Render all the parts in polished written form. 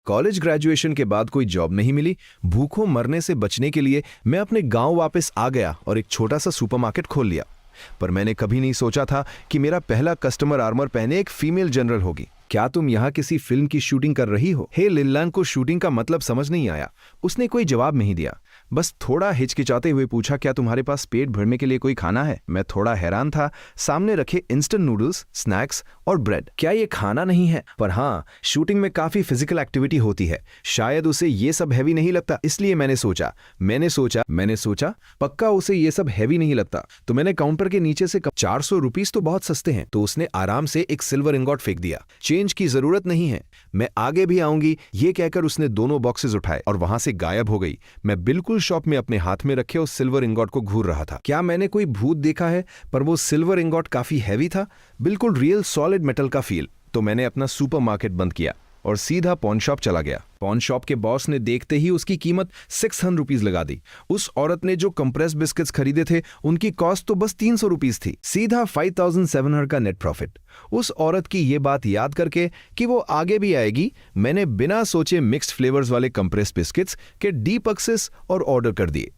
College graduation के बाद कोई जॉब नहीं मिली। भूखों मरने से बचने के लिए मैं अपने गांव वापस आ गया और एक छोटा सा सुपरमार्केट खोल लिया। पर मैंने कभी नहीं सोचा था कि मेरा पहला कस्टमर आर्मर पहने एक फीमेल जनरल होगी। क्या तुम यहाँ किसी फिल्म की शूटिंग कर रही हो? हे लिनलांग को शूटिंग का मतलब समझ नहीं आया। उसने कोई जवाब नहीं दिया, बस थोड़ा हिचकिचाते हुए पूछा, क्या तुम्हारे पास पेट भरने के लिए कोई खाना है? मैं थोड़ा हैरान था। सामने रखे इंस्टेंट नूडल्स, स्नैक्स और ब्रेड। क्या ये खाना नहीं है? पर हाँ, शूटिंग में काफी फिजिकल एक्टिविटी होती है, शायद उसे ये सब हैवी नहीं लगता। इसलिए मैंने सोचा पक्का उसे ये सब हैवी नहीं लगता। तो मैंने काउंटर के नीचे से 400 रुपीस तो बहुत सस्ते हैं। तो उसने आराम से एक सिल्वर इंगॉट फेंक दिया। चेंज की जरूरत नहीं है, मैं आगे भी आऊंगी, ये कहकर उसने दोनों बॉक्सेस उठाए और वहां से गायब हो गई। मैं बिल्कुल शॉप में अपने हाथ में रखे उस सिल्वर इंगॉट को घूर रहा था। क्या मैंने कोई भूत देखा है? पर वो सिल्वर इंगॉट काफी हैवी था, बिल्कुल रियल सॉलिड मेटल का फील। तो मैंने अपना सुपरमार्केट बंद किया और सीधा पॉन शॉप चला गया। पॉन शॉप के बॉस ने देखते ही उसकी कीमत 600 रुपीज लगा दी। उस औरत ने जो कंप्रेस बिस्किट्स खरीदे थे उनकी कॉस्ट तो बस 300 रुपीज थी। सीधा 5700 का नेट प्रॉफिट। उस औरत की ये बात याद करके कि वो आगे भी आएगी, मैंने बिना सोचे मिक्स्ड फ्लेवर्स वाले कंप्रेस बिस्किट्स के डीप एक्सेस और ऑर्डर कर दिए।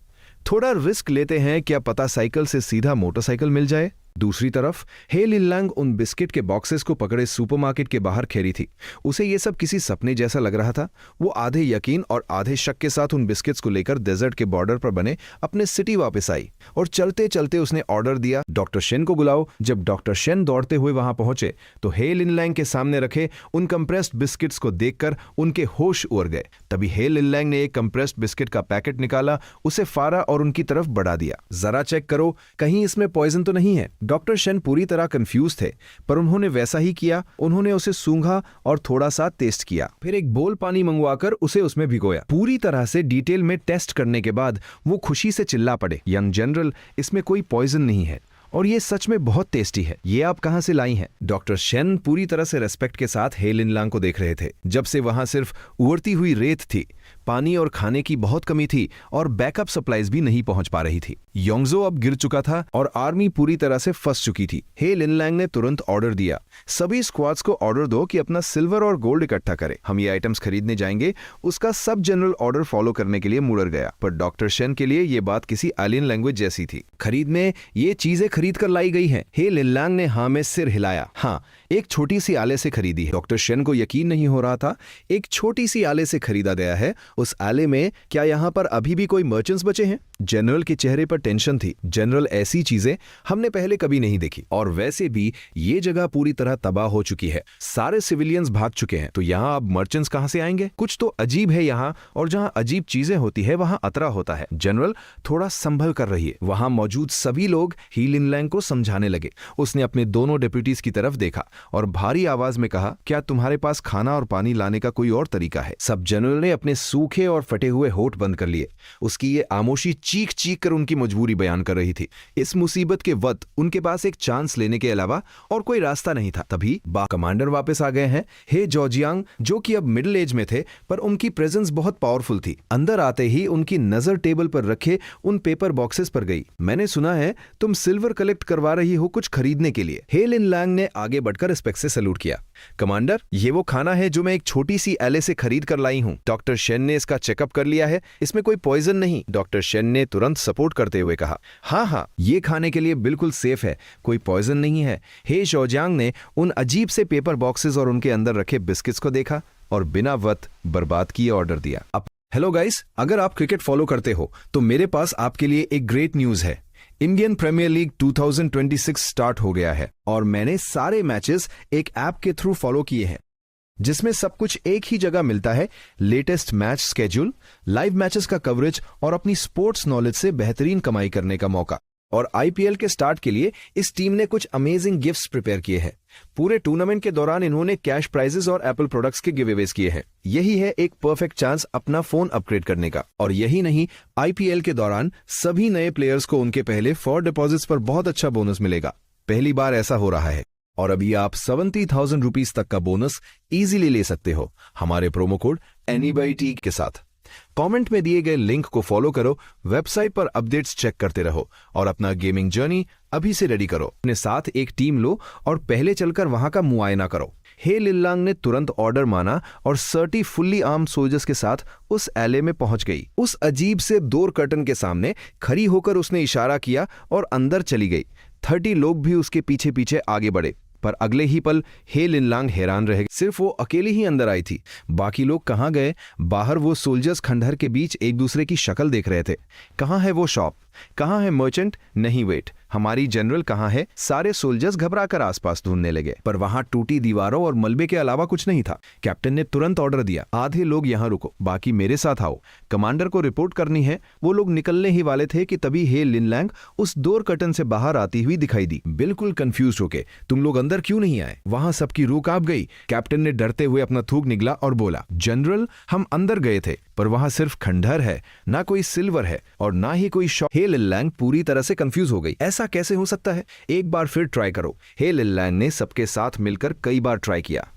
थोड़ा रिस्क लेते हैं, क्या पता साइकिल से सीधा मोटरसाइकिल मिल जाए। दूसरी तरफ हे लिनलांग उन बिस्किट के बॉक्सेस को पकड़े सुपरमार्केट के बाहर खड़ी थी। उसे ये सब किसी सपने जैसा लग रहा था। वो आधे यकीन और आधे शक के साथ उन बिस्किट्स को लेकर डेजर्ट के बॉर्डर पर बने अपने सिटी वापस आई और चलते चलते उसने ऑर्डर दिया, डॉक्टर शेन को बुलाओ। जब डॉक्टर शेन दौड़ते हुए वहां पहुंचे तो हे लिनलांग के सामने रखे उन कंप्रेस्ड बिस्किट्स को देखकर उनके होश उड़ गए। तभी हे लिनलांग ने एक कंप्रेस्ड बिस्किट का पैकेट निकाला, उसे फाड़ा और उनकी तरफ बढ़ा दिया। जरा चेक करो, कहीं इसमें पॉइजन तो नहीं है? डॉक्टर शेन पूरी तरह कंफ्यूज थे, पर उन्होंने वैसा ही किया। उन्होंने उसे सूंघा और थोड़ा सा टेस्ट किया, फिर एक बोल पानी मंगवाकर उसे उसमें भिगोया। पूरी तरह से डिटेल में टेस्ट करने के बाद वो खुशी से चिल्ला पड़े, यंग जनरल, इसमें कोई पॉइजन नहीं है और ये सच में बहुत टेस्टी है। ये आप कहां से लाई हैं? डॉक्टर शेन पूरी तरह से रेस्पेक्ट के साथ हे लिनलांग को देख रहे थे। जब से वहां सिर्फ उड़ती हुई रेत थी, पानी और खाने की बहुत कमी थी और बैकअप सप्लाईज भी नहीं पहुंच पा रही थी। योंगजो अब गिर चुका था और आर्मी पूरी तरह से फंस चुकी थी। हे लिनलांग ने तुरंत ऑर्डर दिया, सभी स्क्वाड्स को ऑर्डर दो कि अपना सिल्वर और गोल्ड इकट्ठा करे, हम ये आइटम्स खरीदने जाएंगे। उसका सब जनरल ऑर्डर फॉलो करने के लिए मुड़ गया। पर डॉक्टर शेन के लिए ये बात किसी एलियन लैंग्वेज जैसी थी। खरीद में ये चीजें खरीद कर लाई गई हैं। हे लिनलांग ने हाँ में सिर हिलाया। हाँ, एक छोटी सी आले से खरीदी है। डॉक्टर शेन को यकीन नहीं हो रहा था, एक छोटी सी आले से खरीदा गया है। उस आले में क्या यहाँ पर अभी भी कोई मर्चेंट्स बचे हैं? जनरल के चेहरे पर टेंशन थी। जनरल, ऐसी चीजें हमने पहले कभी नहीं देखी और वैसे भी ये जगह पूरी तरह तबाह हो चुकी है, सारे सिविलियंस भाग चुके हैं, तो यहाँ अब मर्चेंट्स कहां से आएंगे? कुछ तो अजीब है यहाँ, और जहाँ अजीब चीजें होती है वहां अतरा होता है। जनरल, थोड़ा संभल कर रहिए। वहां मौजूद सभी लोग ही लिनलांग को समझाने लगे। उसने अपने दोनों डेप्यूटीज की तरफ देखा और भारी आवाज में कहा, क्या तुम्हारे पास खाना और पानी लाने का कोई और तरीका है? सब जनरल ने अपने सूखे और फटे हुए होठ बंद कर लिए। उसकी ये आमोशी चीख चीख कर उनकी मजबूरी बयान कर रही थी। इस मुसीबत के वक्त उनके पास एक चांस लेने के अलावा और कोई रास्ता नहीं था। तभी कमांडर वापस आ गए हैं, हे जोजियांग, जो कि अब मिडिल एज में थे, पर उनकी प्रेजेंस बहुत पावरफुल थी। अंदर आते ही उनकी नजर टेबल पर रखे उन पेपर बॉक्सेस पर गई। मैंने सुना है तुम सिल्वर कलेक्ट करवा रही हो कुछ खरीदने के लिए। हे लिनलांग ने आगे बढ़कर रिस्पेक्ट से सैल्यूट किया। कमांडर, ये वो खाना है जो मैं एक छोटी सी एले से खरीद कर लाई हूं। डॉक्टर शेन ने इसका चेकअप कर लिया है, इसमें कोई पॉइजन नहीं। डॉक्टर शेन ने तुरंत सपोर्ट करते हुए कहा, हाँ, ये खाने के लिए बिल्कुल सेफ है, कोई पॉइजन नहीं है। हे जोजियांग ने उन अजीब से पेपर बॉक्सेस और उनके अंदर रखे बिस्किट्स को देखा और बिना वक्त बर्बाद किए ऑर्डर दिया। हेलो गाइस, अगर आप क्रिकेट फॉलो करते हो तो मेरे पास आपके लिए एक ग्रेट न्यूज है। इंडियन प्रीमियर लीग 2026 स्टार्ट हो गया है और मैंने सारे मैचेस एक ऐप के थ्रू फॉलो किए हैं, जिसमें सब कुछ एक ही जगह मिलता है। Latest match schedule, live matches का कवरेज और अपनी स्पोर्ट्स नॉलेज से बेहतरीन कमाई करने का मौका। और आईपीएल के स्टार्ट के लिए इस टीम ने कुछ अमेजिंग गिफ्ट्स प्रिपेयर किए हैं। पूरे टूर्नामेंट के दौरान इन्होंने कैश प्राइजेस और एप्पल प्रोडक्ट्स के गिवअवेज किए हैं। यही है एक परफेक्ट चांस अपना फोन अपग्रेड करने का। और यही नहीं, आईपीएल के दौरान सभी नए प्लेयर्स को उनके पहले 4 डिपॉजिट्स पर बहुत अच्छा बोनस मिलेगा। पहली बार ऐसा हो रहा है और अभी आप 70,000 रुपीज तक का बोनस इजीली ले सकते हो हमारे प्रोमो कोड एनीबाईटी के साथ। कमेंट में दिए गए लिंक को फॉलो करो, वेबसाइट पर अपडेट्स चेक करते रहो और अपना गेमिंग जर्नी अभी से रेडी करो। अपने साथ एक टीम लो और पहले चलकर वहां का मुआयना करो। हे लिनलांग ने तुरंत ऑर्डर माना और 30 फुल्ली आर्म्ड सोल्जर्स के साथ उस एले में पहुंच गई। उस अजीब से डोर कर्टन के सामने खड़ी होकर उसने इशारा किया और अंदर चली गई। 30 लोग भी उसके पीछे पीछे आगे बढ़े, पर अगले ही पल हे लिनलांग हैरान रह गई। सिर्फ वो अकेली ही अंदर आई थी। बाकी लोग कहाँ गए? बाहर वो सोल्जर्स खंडहर के बीच एक दूसरे की शक्ल देख रहे थे। कहाँ है वो शॉप? कहाँ है मर्चेंट? नहीं, वेट, हमारी जनरल कहाँ है? सारे सोल्जर्स घबराकर आसपास ढूंढने लगे, पर वहां टूटी दीवारों और मलबे के अलावा कुछ नहीं था। कैप्टन ने तुरंत ऑर्डर दिया, आधे लोग यहां रुको, बाकी मेरे साथ आओ, कमांडर को रिपोर्ट करनी है। वो लोग निकलने ही वाले थे कि तभी हे लिनलांग उस डोर कर्टन से बाहर आती हुई दिखाई दी, बिल्कुल कंफ्यूज होके। तुम लोग अंदर क्यों नहीं आए? वहां सबकी रूह कांप गई। कैप्टन ने डरते हुए अपना थूक निगला और बोला, जनरल, हम अंदर गए थे, पर वहां सिर्फ खंडहर है, ना कोई सिल्वर है और ना ही कोई शॉप। हे लिनलांग पूरी तरह से कंफ्यूज हो गई। ऐसा कैसे हो सकता है? एक बार फिर ट्राई करो। हे लिनलांग ने सबके साथ मिलकर कई बार ट्राई किया,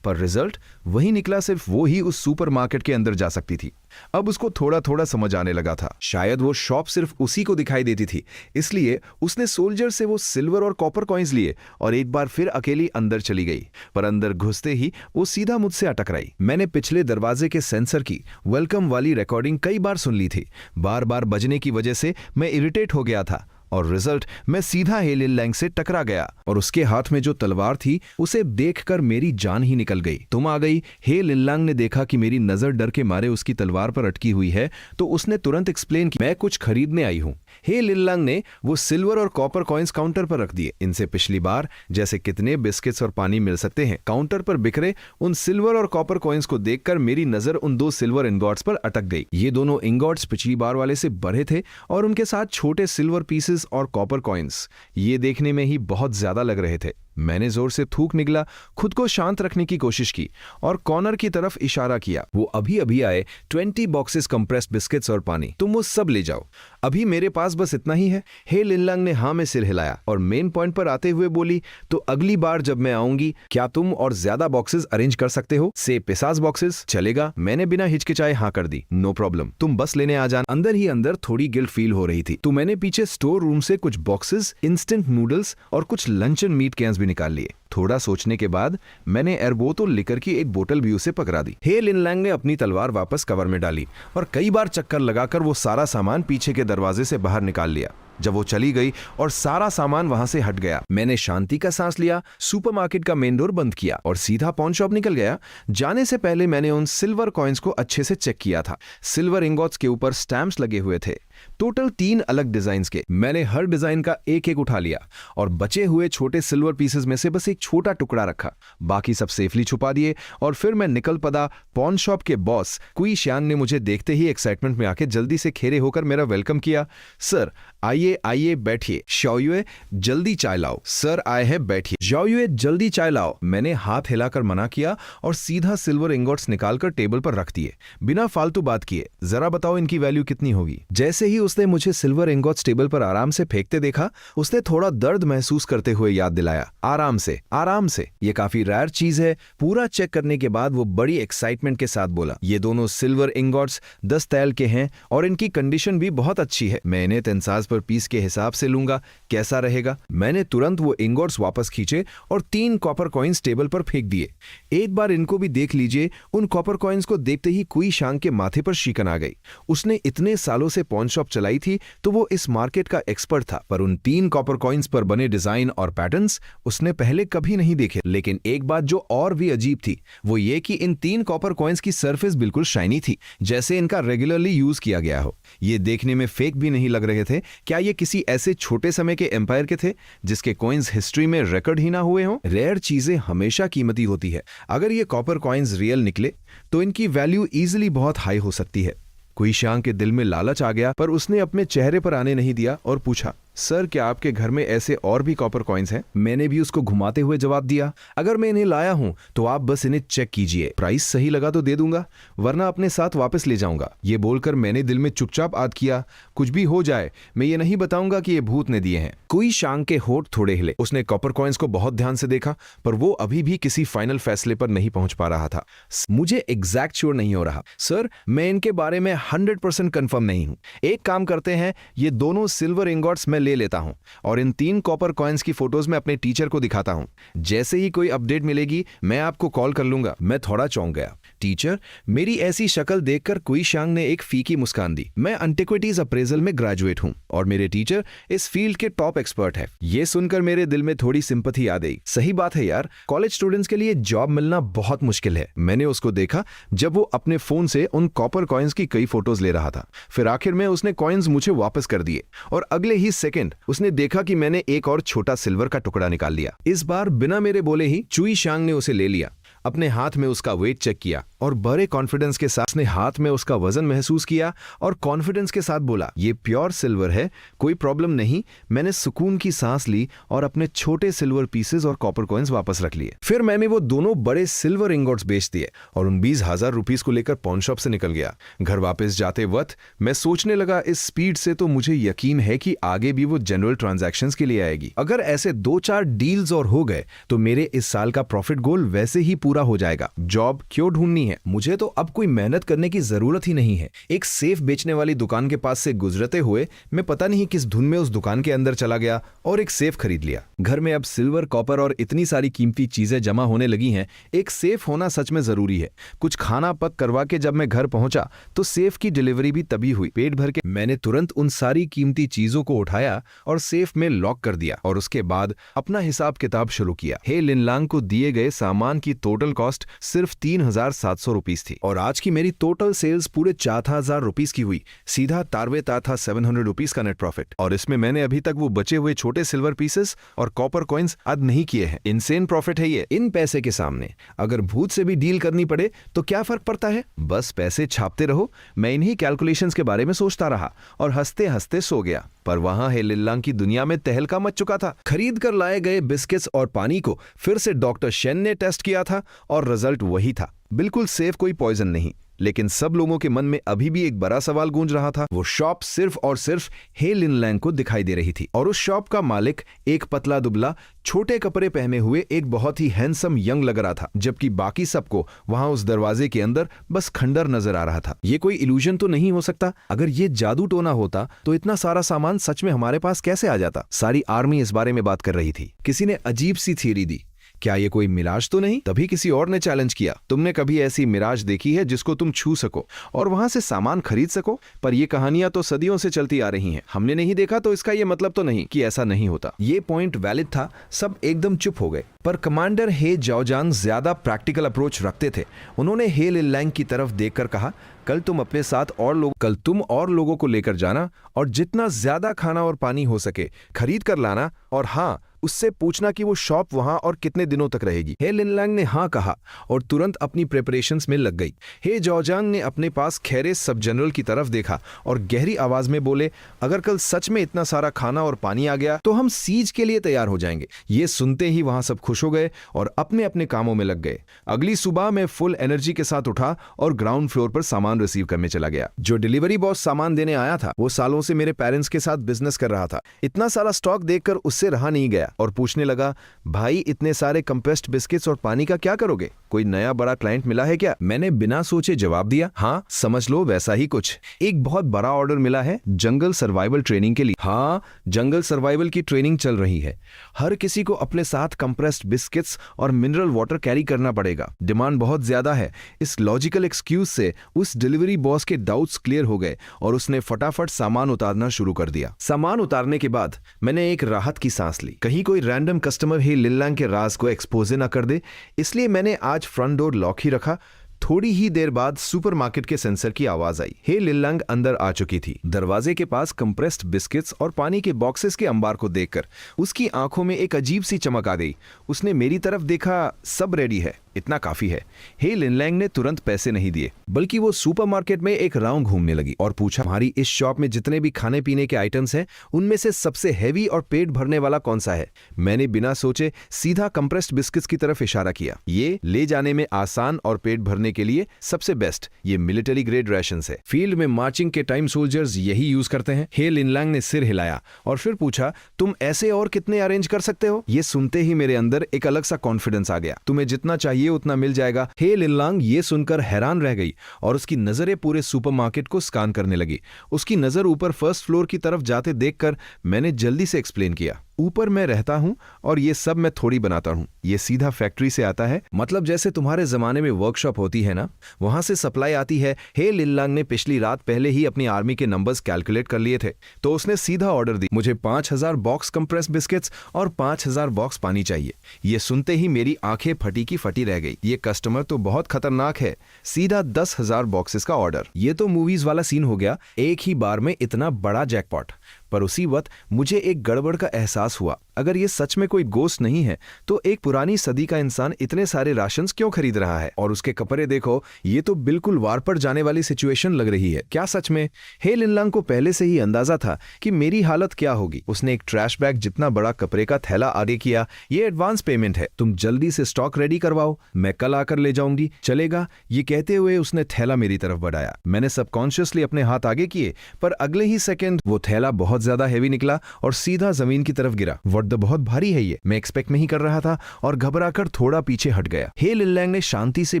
पर रिजल्ट वही निकला, सिर्फ वो ही उस सुपरमार्केट के अंदर जा सकती थी। अब उसको थोड़ा थोड़ा समझ आने लगा था, शायद वो शॉप सिर्फ उसी को दिखाई देती थी। इसलिए उसने सोल्जर से वो सिल्वर और कॉपर कॉइन्स लिए और एक बार फिर अकेली अंदर चली गई। पर अंदर घुसते ही वो सीधा मुझसे अटकराई। मैंने पिछले दरवाजे के सेंसर की वेलकम वाली रिकॉर्डिंग कई बार सुन ली थी। बार बार बजने की वजह से मैं इरिटेट हो गया था और रिजल्ट, मैं सीधा हे लिनलांग से टकरा गया और उसके हाथ में जो तलवार थी उसे देखकर मेरी जान ही निकल गई। तुम आ गई। हे लिनलांग ने देखा कि मेरी नजर डर के मारे उसकी तलवार पर अटकी हुई है, तो उसने तुरंत एक्सप्लेन किया, मैं कुछ खरीदने आई हूं। हे लिनलांग ने वो सिल्वर और कॉपर कॉइन्स काउंटर पर रख दिए। इनसे पिछली बार जैसे कितने बिस्किट्स और पानी मिल सकते हैं। काउंटर पर बिखरे उन सिल्वर और कॉपर कॉइन्स को देखकर मेरी नजर उन 2 सिल्वर इंगॉट्स पर अटक गई। ये दोनों इंगॉट्स पिछली बार वाले से बड़े थे और उनके साथ छोटे सिल्वर पीसेस और कॉपर कॉइन्स ये देखने में ही बहुत ज्यादा लग रहे थे। मैंने जोर से थूक निगला, खुद को शांत रखने की कोशिश की और कॉर्नर की तरफ इशारा किया। वो अभी अभी आए 20 बॉक्सेस कंप्रेस्ड बिस्किट्स और पानी, तुम वो सब ले जाओ। अभी मेरे पास बस इतना ही है। हे लिनलांग ने हाँ में सिर हिलाया और मेन पॉइंट पर आते हुए बोली, तो अगली बार जब मैं आऊंगी क्या तुम और ज्यादा बॉक्सेस अरेंज कर सकते हो? से 50 बॉक्सेस चलेगा? मैंने बिना हिचकिचाए हाँ कर दी। नो प्रॉब्लम, तुम बस लेने आ जाना। अंदर ही अंदर थोड़ी गिल्ट फील हो रही थी, तो मैंने पीछे स्टोर रूम से कुछ बॉक्सेस, इंस्टेंट नूडल्स और कुछ लंचन मीट कैंस भी निकाल लिए। थोड़ा सोचने के बाद मैंने एरबोतो लिकर की एक बोतल भी उसे पकड़ा दी। हे लिनलांग ने अपनी तलवार वापस कवर में डाली और कई बार चक्कर लगाकर वो सारा सामान पीछे के दरवाजे से बाहर निकाल लिया। जब वो चली गई और सारा सामान वहां से हट गया, मैंने शांति का सांस लिया, सुपरमार्केट का मेन डोर बंद किया और सीधा पॉन शॉप निकल गया। जाने से पहले मैंने उन सिल्वर कॉइन्स को अच्छे से चेक किया था। सिल्वर इंगॉट्स के ऊपर स्टैम्प्स लगे हुए थे, टोटल 3 अलग डिजाइन के। मैंने हर डिजाइन का एक एक उठा लिया और बचे हुए छोटे सिल्वर पीसेस में से बस एक छोटा टुकड़ा रखा, बाकी सब सेफली छुपा दिए और फिर मैं निकल पड़ा। पॉन शॉप के बॉस कुई शियान ने मुझे देखते ही एक्साइटमेंट में आके जल्दी से खड़े होकर मेरा वेलकम किया। सर आइए आइए बैठिए। शाओयुए जल्दी चाय लाओ। सर आए हैं, बैठिए। शाओयुए जल्दी चाय लाओ। मैंने हाथ हिलाकर मना किया और सीधा सिल्वर इंगॉट्स निकालकर टेबल पर रख दिए, बिना फालतू बात किए। जरा बताओ इनकी वैल्यू कितनी होगी? जैसे ही उसने मुझे सिल्वर इंगॉट्स टेबल पर आराम से फेंकते देखा, उसने थोड़ा दर्द महसूस करते हुए याद दिलाया, आराम से आराम से, ये काफी रेयर चीज है। पूरा चेक करने के बाद वो बड़ी एक्साइटमेंट के साथ बोला, ये दोनों सिल्वर इंगॉट्स 10 तैल के हैं और इनकी कंडीशन भी बहुत अच्छी है। मैं इन्हें तेंसाज पर पीस के हिसाब से लूंगा, कैसा रहेगा? मैंने तुरंत वो इंगॉट्स वापस खींचे और 3 कॉपर कॉइन्स टेबल पर फेंक दिए। एक बार इनको भी देख लीजिए। उन कॉपर कॉइन्स को देखते ही कुई शांग के माथे पर शिकन आ गई। उसने इतने सालों से पॉन शॉप चलाई थी तो वो इस मार्केट का एक्सपर्ट था, पर उन 3 कॉपर कॉइन्स पर बने डिजाइन और पैटर्न्स उसने पहले कभी नहीं देखे। लेकिन एक बात जो और भी अजीब थी वो ये कि इन 3 कॉपर कॉइन्स की सरफेस बिल्कुल शाइनी थी, जैसे इनका रेगुलरली यूज किया गया हो। ये देखने में फेक भी नहीं लग रहे थे। क्या ये किसी ऐसे छोटे समय के एम्पायर के थे जिसके कॉइन्स हिस्ट्री में रिकॉर्ड ही ना हुए हों? रेयर चीजें हमेशा कीमती होती है। अगर ये कॉपर कॉइन्स रियल निकले तो इनकी वैल्यू इजीली बहुत हाई हो सकती है। कुई शांग के दिल में लालच आ गया, पर उसने अपने चेहरे पर आने नहीं दिया और पूछा, सर क्या आपके घर में ऐसे और भी कॉपर कॉइन्स हैं? मैंने भी उसको घुमाते हुए जवाब दिया, अगर मैं इन्हें लाया हूं तो आप बस इन्हें चेक कीजिए, प्राइस सही लगा तो दे दूंगा, वरना अपने साथ वापस ले जाऊंगा। ये बोलकर मैंने दिल में चुपचाप आद किया, कुछ भी हो जाए मैं ये नहीं बताऊंगा कि ये भूत ने दिए हैं। कुई शांग के होठ थोड़े हिले। उसने कॉपर कॉइन्स को बहुत ध्यान से देखा, पर वो अभी भी किसी फाइनल फैसले पर नहीं पहुंच पा रहा था। मुझे एग्जैक्ट श्योर नहीं हो रहा सर, मैं इनके बारे में 100% कंफर्म नहीं हूं। एक काम करते हैं, ये दोनों सिल्वर इंगॉट्स मैं ले लेता हूँ और इन 3 कॉपर कॉइन्स की फोटोज में अपने टीचर को दिखाता हूँ। जैसे ही कोई अपडेट मिलेगी मैं आपको कॉल कर लूंगा। मैं थोड़ा चौंक गया। टीचर, मेरी ऐसी शक्ल देखकर कुई शांग ने एक फीकी मुस्कान दी। मैं एंटिक्विटीज अप्रेजल में ग्रेजुएट हूँ और मेरे टीचर इस फील्ड के टॉप एक्सपर्ट है। ये सुनकर मेरे दिल में थोड़ी सिंपैथी आ गई। सही बात है यार, कॉलेज स्टूडेंट्स के लिए जॉब मिलना बहुत मुश्किल है। मैंने उसको देखा जब वो अपने फोन से उन कॉपर कॉइन्स की कई फोटोज ले रहा था। फिर आखिर में उसने कॉइन्स मुझे वापस कर दिए और अगले ही सेकंड उसने देखा कि मैंने एक और छोटा सिल्वर का टुकड़ा निकाल लिया। इस बार बिना मेरे बोले ही चुई शांग ने उसे ले लिया। अपने हाथ में उसका वेट चेक किया और बड़े कॉन्फिडेंस के साथ उसने हाथ में उसका वजन महसूस किया और कॉन्फिडेंस के साथ बोला, ये प्योर सिल्वर है, कोई प्रॉब्लम नहीं। मैंने सुकून की सांस ली और अपने छोटे सिल्वर पीसेस और कॉपर कॉइन्स वापस रख लिए। फिर मैंने वो दोनों बड़े सिल्वर इंगोट्स बेच दिए और उन 20,000 रुपीस को लेकर पॉन शॉप से निकल गया। घर वापस जाते वक्त मैं सोचने लगा, इस स्पीड से तो मुझे यकीन है कि आगे भी वो जनरल ट्रांजैक्शंस के लिए आएगी। अगर ऐसे 2-4 डील्स और हो गए तो मेरे इस साल का प्रॉफिट गोल वैसे ही पूरा हो जाएगा। जॉब क्यों ढूंढनी है? मुझे तो अब कोई मेहनत करने की जरूरत ही नहीं है। एक सेफ बेचने वाली दुकान के पास से गुजरते हुए मैं पता नहीं किस धुन में उस दुकान के अंदर चला गया और एक सेफ खरीद लिया। घर में अब सिल्वर, कॉपर और इतनी सारी कीमती चीजें जमा होने लगी हैं। एक सेफ होना सच में जरूरी है। कुछ खाना पक करवा के जब मैं घर पहुंचा तो सेफ की डिलीवरी भी तभी हुई। पेट भर के मैंने तुरंत उन सारी कीमती चीजों को उठाया और सेफ में लॉक कर दिया और उसके बाद अपना हिसाब किताब शुरू किया। हे लिनलांग को दिए गए सामान की टोटल कॉस्ट सिर्फ 3,700 रुपीस थी और आज की मेरी टोटल सेल्स पूरे 4,000 रुपीस की हुई। सीधा तारवे था 700 रुपीस का नेट प्रॉफिट और इसमें मैंने अभी तक वो बचे हुए छोटे सिल्वर पीसेस और कॉपर कॉइन्स अद नहीं किए हैं। इनसेन प्रॉफिट है ये। इन पैसे के सामने अगर भूत से भी डील करनी पड़े तो क्या फर्क पड़ता है? बस पैसे छापते रहो। मैं इन्हीं कैलकुलेशंस के बारे में सोचता रहा और हंसते हंसते सो गया। पर वहां हे लिनलांग की दुनिया में तहलका मच चुका था। खरीद कर लाए गए बिस्किट्स और पानी को फिर से डॉक्टर शेन ने टेस्ट किया था और रिजल्ट वही था, बिल्कुल सेफ, कोई पॉइजन नहीं। लेकिन सब लोगों के मन में अभी भी एक बड़ा सवाल गूंज रहा था। वो शॉप सिर्फ और सिर्फ हे लिनलांग को दिखाई दे रही थी और उस शॉप का मालिक एक पतला दुबला, छोटे कपड़े पहने हुए एक बहुत ही हैंडसम यंग लग रहा था, जबकि बाकी सबको वहां उस दरवाजे के अंदर बस खंडर नजर आ रहा था। ये कोई इल्यूजन तो नहीं हो सकता? अगर ये जादू टोना होता तो इतना सारा सामान सच में हमारे पास कैसे आ जाता? सारी आर्मी इस बारे में बात कर रही थी। किसी ने अजीब सी थ्योरी दी, क्या ये कोई मिराज तो नहीं? तभी किसी और ने चैलेंज किया, तुमने कभी ऐसी मिराज देखी है जिसको तुम छू सको और वहां से सामान खरीद सको? पर ये कहानियां तो सदियों से चलती आ रही हैं। हमने नहीं देखा तो इसका ये मतलब तो नहीं कि ऐसा नहीं होता। ये पॉइंट वैलिड था। सब एकदम चुप हो गए। पर कमांडर हे जाओजांग ज्यादा प्रैक्टिकल अप्रोच रखते थे। उन्होंने हे लिनलांग की तरफ देखकर कहा, कल तुम और लोगों को लेकर जाना और जितना ज्यादा खाना और पानी हो सके खरीद कर लाना, और हाँ, उससे पूछना कि वो शॉप वहां और कितने दिनों तक रहेगी। हे लिनलांग ने हाँ कहा और तुरंत अपनी प्रिपरेशंस में लग गई। हे जाओजांग ने अपने पास खैरे सब जनरल की तरफ देखा और गहरी आवाज में बोले, अगर कल सच में इतना सारा खाना और पानी आ गया तो हम सीज के लिए तैयार हो जाएंगे। ये सुनते ही वहां सब खुश हो गए और अपने अपने कामों में लग गए। अगली सुबह मैं फुल एनर्जी के साथ उठा और ग्राउंड फ्लोर पर सामान रिसीव करने चला गया। जो डिलीवरी बॉस सामान देने आया था वो सालों से मेरे पेरेंट्स के साथ बिजनेस कर रहा था। इतना सारा स्टॉक देखकर उससे रहा नहीं गया और पूछने लगा, भाई इतने सारे कंप्रेस्ड बिस्किट्स और पानी का क्या करोगे? कोई नया बड़ा क्लाइंट मिला है क्या? मैंने बिना सोचे जवाब दिया, हाँ समझ लो वैसा ही कुछ। एक बहुत बड़ा ऑर्डर मिला है जंगल सर्वाइवल ट्रेनिंग के लिए। हाँ, जंगल सर्वाइवल की ट्रेनिंग चल रही है। हर किसी को अपने साथ कंप्रेस्ड बिस्किट्स और मिनरल वाटर कैरी करना पड़ेगा। डिमांड बहुत ज्यादा है। इस लॉजिकल एक्सक्यूज से उस डिलीवरी बॉस के डाउट्स क्लियर हो गए और उसने फटाफट सामान उतारना शुरू कर दिया। सामान उतारने के बाद मैंने एक राहत की सांस ली। कहीं कोई रैंडम कस्टमर ही लिनलांग के राज को एक्सपोज ना कर दे, इसलिए मैंने आज फ्रंट डोर लॉक ही रखा। थोड़ी ही देर बाद सुपरमार्केट के सेंसर की आवाज आई। हे लिनलांग अंदर आ चुकी थी। दरवाजे के पास कंप्रेस्ड बिस्किट्स और पानी के बॉक्सेस के अंबार को देखकर उसकी आंखों में एक अजीब सी चमक आ गई। उसने मेरी तरफ देखा, सब रेडी है, इतना काफी है। हे लिनलांग ने तुरंत पैसे नहीं दिए, बल्कि वो सुपरमार्केट में एक राउंड घूमने लगी और पूछा, हमारी इस शॉप में जितने भी खाने पीने के आइटम्स हैं उनमें से सबसे हैवी और पेट भरने वाला कौन सा है? मैंने बिना सोचे सीधा कंप्रेस्ड बिस्किट्स की तरफ इशारा किया। ये ले जाने में आसान और पेट भरने के लिए सबसे बेस्ट। ये मिलिट्री ग्रेड रेशंस है। फील्ड में मार्चिंग के टाइम सोल्जर्स यही यूज करते हैं। हे लिनलांग ने सिर हिलाया और फिर पूछा, तुम ऐसे और कितने अरेंज कर सकते हो? ये सुनते ही मेरे अंदर एक अलग सा कॉन्फिडेंस आ गया। तुम्हें जितना चाहिए उतना मिल जाएगा। हे लिनलांग ये सुनकर हैरान रह गई और उसकी नजरें पूरे सुपरमार्केट को स्कैन करने लगी। उसकी नजर ऊपर फर्स्ट फ्लोर की तरफ जाते देखकर मैंने जल्दी से एक्सप्लेन किया, ऊपर मैं रहता हूं और ये सब मैं थोड़ी बनाता हूं, ये सीधा फैक्ट्री से आता है। मतलब जैसे तुम्हारे जमाने में वर्कशॉप होती है ना, वहां से सप्लाई आती है। हे लिनलांग ने पिछली रात पहले ही अपनी आर्मी के नंबर्स कैलकुलेट कर लिए थे, तो उसने सीधा ऑर्डर दी, मुझे 5000 बॉक्स कंप्रेस बिस्किट्स और 5000 बॉक्स पानी चाहिए। ये सुनते ही मेरी आंखें फटी की फटी रह गई। ये कस्टमर तो बहुत खतरनाक है, सीधा 10,000 बॉक्सेस का ऑर्डर। ये तो मूवीज वाला सीन हो गया, एक ही बार में इतना बड़ा जैकपॉट। पर उसी वक्त मुझे एक गड़बड़ का एहसास हुआ। अगर ये सच में कोई गोश्त नहीं है तो एक पुरानी सदी का इंसान इतने सारे राशंस क्यों खरीद रहा है? और उसके कपड़े देखो, ये तो बिल्कुल वार पर जाने वाली सिचुएशन लग रही है। क्या सच में? हे लिनलांग को पहले से ही अंदाजा था कि मेरी हालत क्या होगी। उसने एक ट्रैश बैग जितना बड़ा कपड़े का थैला आगे किया, ये एडवांस पेमेंट है, तुम जल्दी से स्टॉक रेडी करवाओ, मैं कल आकर ले जाऊंगी, चलेगा? ये कहते हुए उसने थैला मेरी तरफ बढ़ाया। मैंने सबकॉन्शियसली अपने हाथ आगे किए, पर अगले ही सेकेंड वो थैला बहुत ज्यादा हेवी निकला और सीधा जमीन की तरफ गिरा। वर्द बहुत भारी है ये, मैं एक्सपेक्ट नहीं कर रहा था और घबराकर थोड़ा पीछे हट गया। हे लिनलांग ने शांति से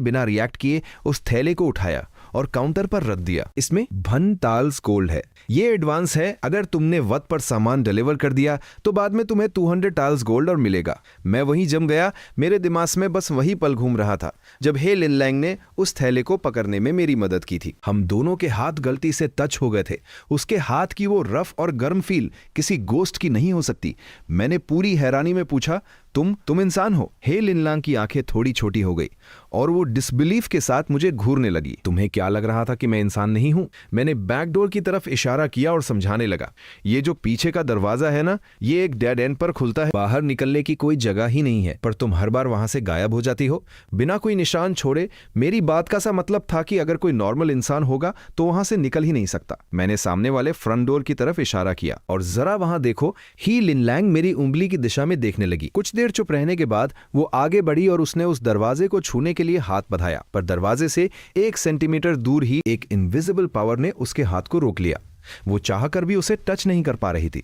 बिना रिएक्ट किए उस थैले को उठाया और काउंटर पर रख दिया। इसमें भन ताल्स गोल्ड है, ये एडवांस है। अगर तुमने वक्त पर सामान डिलीवर कर दिया तो बाद में तुम्हें 200 टाल्स गोल्ड और मिलेगा। मैं वहीं जम गया, मेरे दिमाग में बस वही पल घूम रहा था जब हे लिनलांग ने उस थैले को पकड़ने में मेरी मदद की थी। हम दोनों के हाथ गलती से टच हो गए थे। उसके हाथ की वो रफ और गर्म फील किसी गोस्ट की नहीं हो सकती। मैंने पूरी हैरानी में पूछा, तुम इंसान हो? हे लिनलांग की आंखें थोड़ी छोटी हो गई और वो डिसबिलीफ के साथ मुझे घूरने लगी। तुम्हें क्या लग रहा था कि मैं इंसान नहीं हूं? मैंने बैकडोर की तरफ इशारा किया और समझाने लगा, ये जो पीछे का दरवाजा है ना, ये एक डेड एंड पर खुलता है, बाहर निकलने की कोई जगह ही नहीं है, पर तुम हर बार वहां से गायब हो जाती हो बिना कोई निशान छोड़े। मेरी बात का सा मतलब था कि अगर कोई नॉर्मल इंसान होगा तो वहां से निकल ही नहीं सकता। मैंने सामने वाले फ्रंट डोर की तरफ इशारा किया और जरा वहां देखो। ही लिनलांग मेरी उंगली की दिशा में देखने लगी। कुछ देर चुप रहने के बाद वो आगे बढ़ी और उसने उस दरवाजे को छूने के लिए हाथ बढ़ाया, पर दरवाजे से 1 सेंटीमीटर दूर ही एक इनविजिबल पावर ने उसके हाथ को रोक लिया। वो चाहकर भी उसे टच नहीं कर पा रही थी।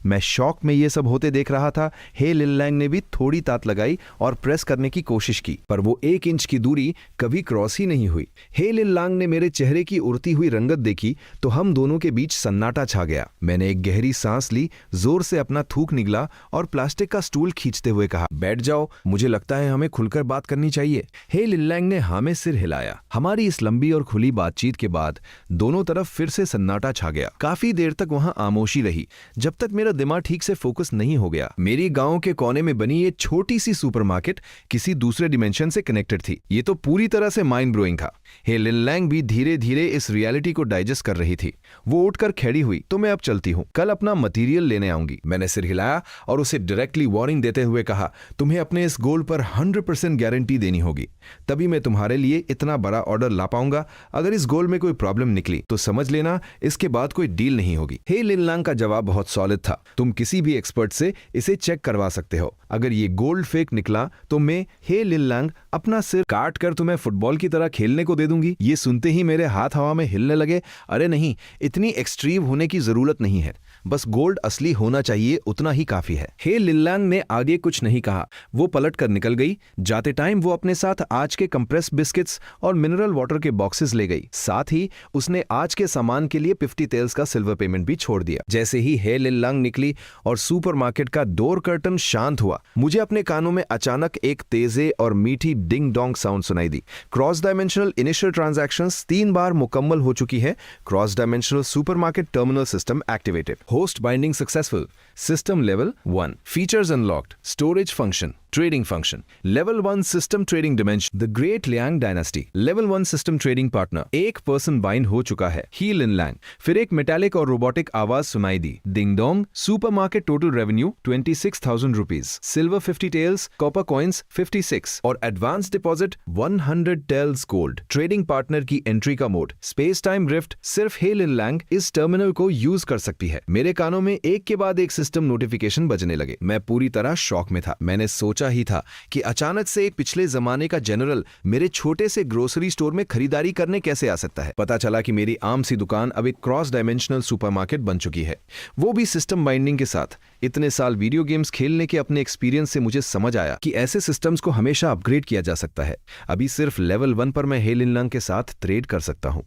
मैं शॉक में ये सब होते देख रहा था। हे लिनलांग ने भी थोड़ी तात लगाई और प्रेस करने की कोशिश की, पर वो 1 इंच की दूरी कभी क्रॉस ही नहीं हुई। हे लिनलांग ने मेरे चेहरे की उड़ती हुई रंगत देखी तो हम दोनों के बीच सन्नाटा छा गया। मैंने एक गहरी सांस ली, जोर से अपना थूक निगला और प्लास्टिक का स्टूल खींचते हुए कहा, बैठ जाओ, मुझे लगता है हमें खुलकर बात करनी चाहिए। हे लिनलांग ने हाँ में सिर हिलाया। हमारी इस लंबी और खुली बातचीत के बाद दोनों तरफ फिर से सन्नाटा छा गया। काफी देर तक वहां खामोशी रही, जब तक मेरा दिमाग ठीक से फोकस नहीं हो गया। मेरी गांव के कोने में बनी ये छोटी सी सुपरमार्केट किसी दूसरे डिमेंशन से कनेक्टेड थी। ये तो पूरी तरह से माइंड ब्लोइंग था। हे लिनलांग भी धीरे धीरे इस रियलिटी को डाइजेस्ट कर रही थी। वो उठकर खड़ी हुई, तो मैं अब चलती हूँ, कल अपना मटेरियल लेने आऊंगी। मैंने सिर हिलाया और उसे डायरेक्टली वार्निंग देते हुए कहा, तुम्हें अपने इस गोल पर 100% गारंटी देनी होगी, तभी मैं तुम्हारे लिए इतना बड़ा ऑर्डर ला पाऊंगा। अगर इस गोल में कोई प्रॉब्लम निकली तो समझ लेना इसके बाद कोई डील नहीं होगी। हे लिनलांग का जवाब बहुत सॉलिड था, तुम किसी भी एक्सपर्ट से इसे चेक करवा सकते हो। अगर ये गोल्ड फेक निकला तो मैं, हे लिनलांग, अपना सिर काट कर तुम्हें फुटबॉल की तरह खेलने को दे दूंगी। ये सुनते ही मेरे हाथ हवा में हिलने लगे। अरे नहीं, इतनी एक्सट्रीम होने की जरूरत नहीं है, बस गोल्ड असली होना चाहिए, उतना ही काफी है। हे लिनलांग ने आगे कुछ नहीं कहा, वो पलट कर निकल गई। जाते टाइम वो अपने साथ आज के कंप्रेस बिस्किट्स और मिनरल वाटर के बॉक्सेस ले गई। साथ ही उसने आज के सामान के लिए 50 टेल्स का सिल्वर पेमेंट भी छोड़ दिया। जैसे ही हे लिनलांग निकली और सुपरमार्केट का डोर कर्टन शांत हुआ, मुझे अपने कानों में अचानक एक तेजे और मीठी डिंग डोंग साउंड सुनाई दी। क्रॉस डायमेंशनल इनिशियल ट्रांजैक्शंस 3 बार मुकम्मल हो चुकी है। Cross dimensional supermarket terminal system activated. Host binding successful. System level 1. Features unlocked. Storage function. Trading function. Level 1 system trading dimension. The Great Liang Dynasty. Level 1 system trading partner. एक person bind हो चुका है, ही लिनलांग। फिर एक metallic और robotic आवाज सुनाई दी, ding dong. Supermarket total revenue 26,000 rupees, silver 50 taels, copper coins 56 और advance deposit 100 taels gold. Trading partner की एंट्री का मोड, स्पेस टाइम रिफ्ट। सिर्फ हे लिनलांग इस टर्मिनल को यूज कर सकती है। मेरे कानों में एक के बाद एक सिस्टम नोटिफिकेशन बजने लगे। मैं पूरी तरह शॉक में था। मैंने सोचा सोचा ही था कि अचानक से एक पिछले जमाने का जनरल मेरे छोटे से ग्रोसरी स्टोर में खरीदारी करने कैसे आ सकता है। पता चला कि मेरी आम सी दुकान अब एक क्रॉस डायमेंशनल सुपरमार्केट बन चुकी है, वो भी सिस्टम बाइंडिंग के साथ। इतने साल वीडियो गेम्स खेलने के अपने एक्सपीरियंस से मुझे समझ आया कि ऐसे सिस्टम्स को हमेशा अपग्रेड किया जा सकता है। अभी सिर्फ लेवल 1 पर मैं हे लिन लैंग के साथ ट्रेड कर सकता हूं।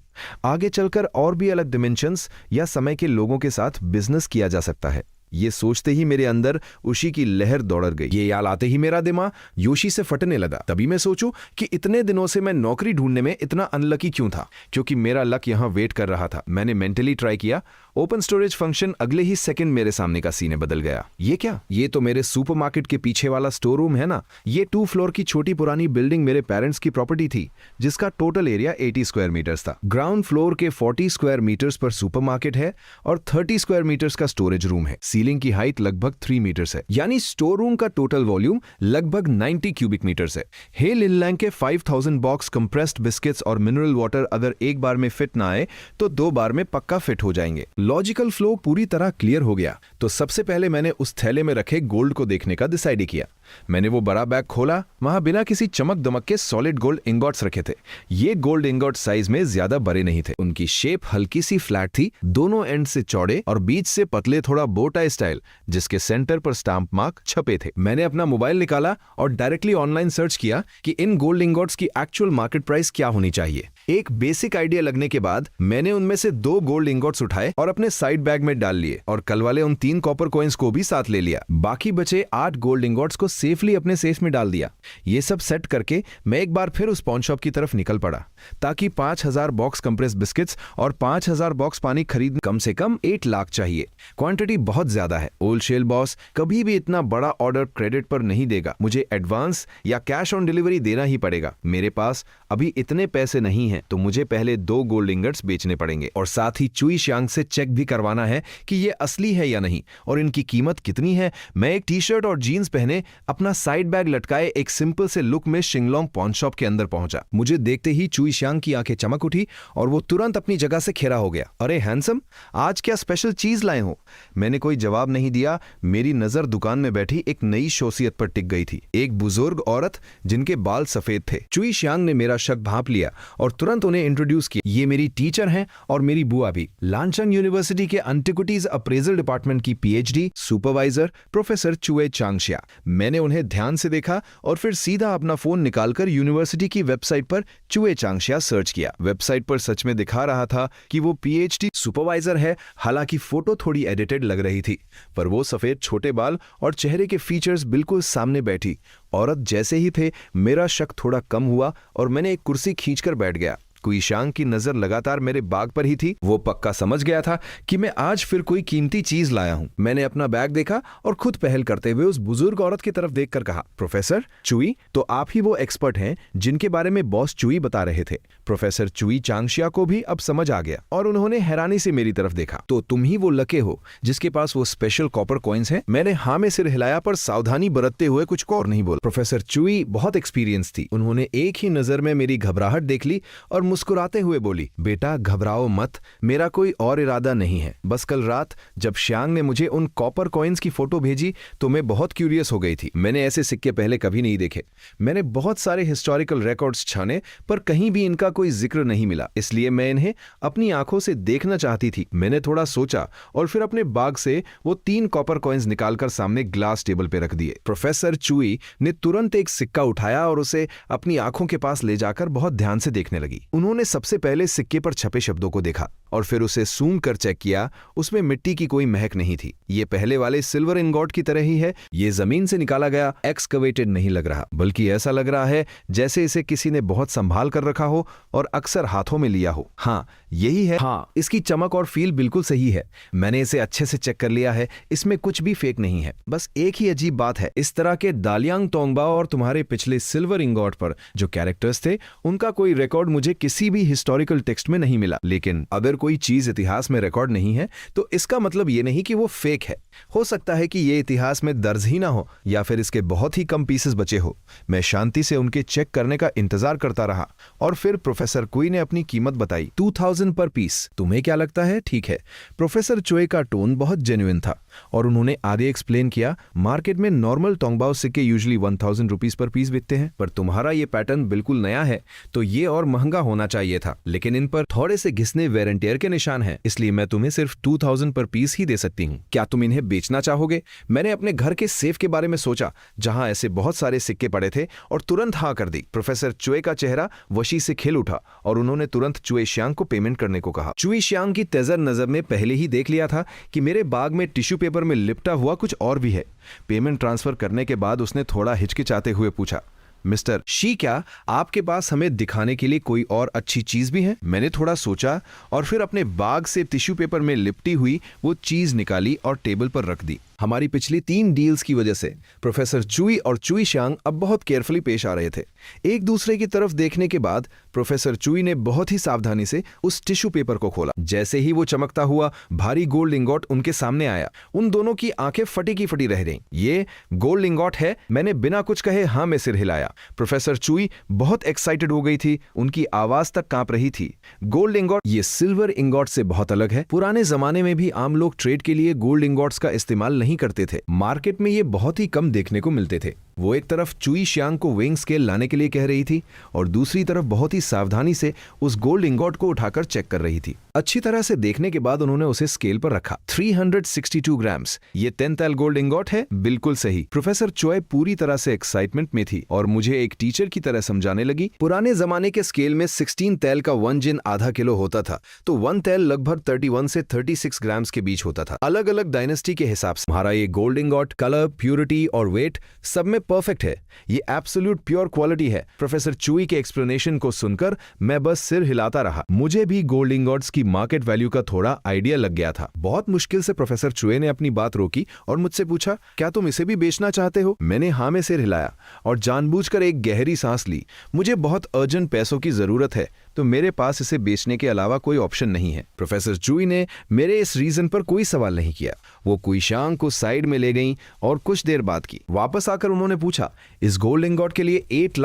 आगे चलकर और भी अलग डिमेंशंस या समय के लोगों के साथ बिजनेस किया जा सकता है। ये सोचते ही मेरे अंदर उशी की लहर दौड़ गई। ये याद आते ही मेरा दिमाग योशी से फटने लगा। तभी मैं सोचूं कि इतने दिनों से मैं नौकरी ढूंढने में इतना अनलकी क्यों था, क्योंकि मेरा लक यहां वेट कर रहा था। मैंने मेंटली ट्राई किया। ओपन स्टोरेज फंक्शन अगले ही सेकंड मेरे सामने का सीने बदल गया। ये क्या? ये तो मेरे सुपरमार्केट के पीछे वाला स्टोर रूम है ना। ये 2 फ्लोर की छोटी पुरानी बिल्डिंग मेरे पेरेंट्स की प्रॉपर्टी थी, जिसका टोटल एरिया 80 स्क्वायर मीटर्स था। ग्राउंड फ्लोर के 40 स्क्वायर मीटर्स पर सुपरमार्केट है और 30 स्क्वायर मीटर्स का स्टोरेज रूम है। सीलिंग की हाइट लगभग 3 मीटर्स है, यानी स्टोर रूम का टोटल वॉल्यूम लगभग 90 क्यूबिक मीटर्स है। हे लिन लैंग के 5000 बॉक्स कंप्रेस्ड बिस्किट्स और मिनरल वाटर अगर एक बार में फिट ना आए तो 2 बार में पक्का फिट हो जाएंगे। लॉजिकल फ्लो पूरी तरह क्लियर हो गया। तो सबसे पहले मैंने उस थैले में रखे गोल्ड को देखने का डिसाइड किया। मैंने वो बड़ा बैग खोला। वहां बिना किसी चमक दमक के सॉलिड गोल्ड इंगॉट्स रखे थे। ये गोल्ड इंगॉट साइज में ज्यादा बड़े नहीं थे। उनकी शेप हल्की सी फ्लैट थी, दोनों एंड से चौड़े और बीच से पतले, थोड़ा बोटाई स्टाइल, जिसके सेंटर पर स्टाम्प मार्क छपे थे। मैंने अपना मोबाइल निकाला और डायरेक्टली ऑनलाइन सर्च किया कि इन गोल्ड इंगॉट्स की एक्चुअल मार्केट प्राइस क्या होनी चाहिए। एक बेसिक आइडिया लगने के बाद मैंने उनमें से 2 गोल्ड इंगॉट्स उठाए और अपने साइड बैग में डाल लिए और कल वाले उन 3 कॉपर कॉइंस को भी साथ ले लिया। बाकी बचे 8 गोल्ड इंगॉट्स को सेफली अपने सेफ में डाल दिया। ये सब सेट करके मैं एक बार फिर उस पॉन शॉप की तरफ निकल पड़ा, ताकि 5000 बॉक्स कंप्रेस बिस्किट्स और 5000 बॉक्स पानी खरीदने कम से कम 8 लाख चाहिए। क्वांटिटी बहुत ज्यादा है। होलसेल बॉस कभी भी इतना बड़ा ऑर्डर क्रेडिट पर नहीं देगा। मुझे एडवांस या कैश ऑन डिलीवरी देना ही पड़ेगा। मेरे पास अभी इतने पैसे नहीं हैं, तो मुझे पहले 2 गोल्ड इंगट्स बेचने पड़ेंगे और साथ ही चुई शियांग से चेक भी करवाना है कि ये असली है या नहीं और इनकी कीमत कितनी है। मैं एक टी शर्ट और जीन्स पहने अपना साइड बैग लटकाए एक सिंपल से लुक में शिंगलोंग पॉन शॉप के अंदर पहुंचा। मुझे देखते ही चुई शियांग की आंखें चमक उठी और वो तुरंत अपनी जगह से खड़ा हो गया। अरे हैंडसम, आज क्या स्पेशल चीज लाए हो? मैंने कोई जवाब नहीं दिया। मेरी नजर दुकान में बैठी एक नई शोसियत पर टिक गई थी, एक बुजुर्ग औरत जिनके बाल सफेद थे। चुई शियांग ने मेरा शक भांप लिया और तुरंत उन्हें इंट्रोड्यूस किया। ये मेरी टीचर हैं और मेरी बुआ भी। लानचंग यूनिवर्सिटी के एंटिक्विटीज अप्रेजल डिपार्टमेंट की पीएचडी सुपरवाइजर प्रोफेसर चुए चांगशिया। मैंने उन्हें ध्यान से देखा और फिर सीधा अपना फोन निकालकर यूनिवर्सिटी की वेबसाइट पर चुए चांगशिया सर्च किया। वेबसाइट पर सच में दिखा रहा था कि वो पीएचडी सुपरवाइजर है। हालांकि फोटो थोड़ी एडिटेड लग रही थी, पर वो सफेद छोटे बाल और चेहरे के फीचर्स बिल्कुल सामने बैठी औरत जैसे ही थे। मेरा शक थोड़ा कम हुआ और मैंने एक कुर्सी खींचकर बैठ गया। चुई शियांग की नजर लगातार मेरे बैग पर ही थी। वो पक्का समझ गया था कि मैं आज फिर कोई कीमती चीज लाया हूं। मैंने अपना बैग देखा और खुद पहल करते हुए उस बुजुर्ग औरत की तरफ देखकर कहा, प्रोफेसर चुई, तो आप ही वो एक्सपर्ट हैं जिनके बारे में बॉस चुई बता रहे थे। प्रोफेसर चुई चांगशिया को भी अब समझ आ गया और उन्होंने हैरानी से मेरी तरफ देखा। तो तुम ही वो लके हो जिसके पास वो स्पेशल कॉपर कॉइन्स हैं? मैंने हाँ में सिर हिलाया, पर सावधानी बरतते हुए कुछ और नहीं बोला। प्रोफेसर चुई बहुत एक्सपीरियंस थी। उन्होंने एक ही नजर में मेरी घबराहट देख ली और मुस्कुराते हुए बोली, बेटा घबराओ मत, मेरा कोई और इरादा नहीं है। बस कल रात जब शियांग ने मुझे उन कॉपर कॉइन्स की फोटो भेजी तो मैं बहुत क्यूरियस हो गई थी। मैंने ऐसे सिक्के पहले कभी नहीं देखे। मैंने बहुत सारे हिस्टोरिकल रिकॉर्ड्स छाने, पर कहीं भी इनका कोई जिक्र नहीं मिला। इसलिए मैं इन्हें अपनी आंखों से देखना चाहती थी। मैंने थोड़ा सोचा और फिर अपने बैग से वो 3 कॉपर कॉइन्स निकालकर सामने ग्लास टेबल पे रख दिए। प्रोफेसर चुई ने तुरंत एक सिक्का उठाया और उसे अपनी आंखों के पास ले जाकर बहुत ध्यान से देखने लगी। उन्होंने सबसे पहले सिक्के पर छपे शब्दों को देखा और फिर उसे सूंघ कर चेक किया। उसमें मिट्टी की कोई महक नहीं थी। ये पहले वाले सिल्वर इंगॉट की तरह ही है। ये जमीन से निकाला गया एक्सकवेटेड नहीं लग रहा, बल्कि ऐसा लग रहा है जैसे इसे किसी ने बहुत संभाल कर रखा हो और अक्सर हाथों में लिया हो। हाँ, यही है। हाँ, इसकी चमक और फील बिल्कुल सही है। मैंने इसे अच्छे से चेक कर लिया है। इसमें कुछ भी फेक नहीं है। बस एक ही अजीब बात है, इस तरह के दालियांग तोंगबा और तुम्हारे पिछले सिल्वर इंगॉट पर जो कैरेक्टर्स थे, उनका कोई रिकॉर्ड मुझे किसी भी हिस्टोरिकल टेक्स्ट में नहीं मिला। लेकिन अगर कोई चीज इतिहास में रिकॉर्ड नहीं है तो इसका मतलब ये नहीं कि वो फेक है। हो सकता है कि ये इतिहास में दर्ज ही ना हो या फिर इसके बहुत ही कम पीसेस बचे हो। मैं शांति से उनके चेक करने का इंतजार करता रहा और फिर प्रोफेसर प्रोफेसर कुई ने अपनी कीमत बताई 2000 पर पीस। तुम्हें क्या लगता है? ठीक है। प्रोफेसर चोए का टोन बहुत जेन्युइन था और उन्होंने आगे एक्सप्लेन किया, मार्केट में नॉर्मल टोंगबाओ सिक्के यूजुअली 1000 रुपीज पर पीस बिकते हैं, पर तुम्हारा ये पैटर्न बिल्कुल नया है तो ये और महंगा होना चाहिए था, लेकिन इन पर थोड़े से घिसने वेयर एंड टेयर के निशान हैं, इसलिए मैं तुम्हें सिर्फ 2000 पर पीस ही दे सकती हूँ। क्या तुम इन्हें बेचना चाहोगे? मैंने अपने घर के सेफ के बारे में सोचा जहां ऐसे बहुत सारे सिक्के पड़े थे और तुरंत हाँ कर दी। प्रोफेसर चुए का चेहरा वशी से खिल उठा और उन्होंने तुरंत चुए शियांग को पेमेंट करने को कहा। चुई शियांग की तेजर नजर ने पहले ही देख लिया था कि मेरे बाग में टिश्यू पेपर में लिपटा हुआ कुछ और भी है। पेमेंट ट्रांसफर करने के बाद उसने थोड़ा हिचकिचाते हुए पूछा, मिस्टर शी, क्या आपके पास हमें दिखाने के लिए कोई और अच्छी चीज भी है? मैंने थोड़ा सोचा और फिर अपने बाग से टिश्यू पेपर में लिपटी हुई वो चीज निकाली और टेबल पर रख दी। हमारी पिछली 3 डील्स की वजह से प्रोफेसर चुई और चुई शियांग अब बहुत केयरफुली पेश आ रहे थे। एक दूसरे की तरफ देखने के बाद प्रोफेसर चुई ने बहुत ही सावधानी से उस टिश्यू पेपर को खोला। जैसे ही वो चमकता हुआ भारी गोल्ड इंगॉट उनके सामने आया, उन दोनों की आंखें फटी की फटी रह गईं। ये गोल्ड इंगॉट है? मैंने बिना कुछ कहे हाँ में सिर हिलाया। प्रोफेसर चुई बहुत एक्साइटेड हो गई थी, उनकी आवाज तक कांप रही थी। गोल्ड इंगॉट ये सिल्वर इंगॉट से बहुत अलग है। पुराने जमाने में भी आम लोग ट्रेड के लिए गोल्ड इंगॉट्स का इस्तेमाल नहीं करते थे। मार्केट में ये बहुत ही कम देखने को मिलते थे। वो एक तरफ चुई शियांग को वेइंग स्केल लाने के लिए कह रही थी और दूसरी तरफ बहुत ही सावधानी से उस गोल्ड इंगॉट को उठाकर चेक कर रही थी। अच्छी तरह से देखने के बाद उन्होंने उसे स्केल पर रखा। 362 ग्राम्स। ये 10 तैल गोल्ड इंगॉट है? बिल्कुल सही। प्रोफेसर चोए पूरी तरह से एक्साइटमेंट में थी और मुझे एक टीचर की तरह समझाने लगी। पुराने जमाने के स्केल में 16 तैल का 1 जिन आधा किलो होता था, तो 1 तैल लगभग 31 से 36 ग्राम्स के बीच होता था। अलग अलग डायनेस्टी के हिसाब से हमारा ये गोल्ड इंगॉट कलर, प्योरिटी और वेट सब में परफेक्ट है। ये एब्सोल्यूट प्योर क्वालिटी है। प्रोफेसर चुई के एक्सप्लेनेशन को सुनकर मैं बस सिर हिलाता रहा। मुझे भी गोल्ड इंगॉट्स की मार्केट वैल्यू का थोड़ा आइडिया लग गया था। बहुत मुश्किल से प्रोफेसर चुए ने अपनी बात रोकी और मुझसे पूछा, क्या तुम इसे भी बेचना चाहते हो? मैंने हाँ में सिर हिलाया और जानबूझकर एक गहरी सांस ली। मुझे बहुत अर्जेंट पैसों की जरूरत है, तो मेरे पास इसे बेचने के अलावा कोई ऑप्शन नहीं है। प्रोफेसर चुई ने मेरे इस रीजन पर कोई सवाल नहीं किया। वो कुई शियांग को साइड में ले गई और कुछ देर बात की। वापस आकर उन्होंने पूछा, इस गोल्ड इंगॉट के लिए 8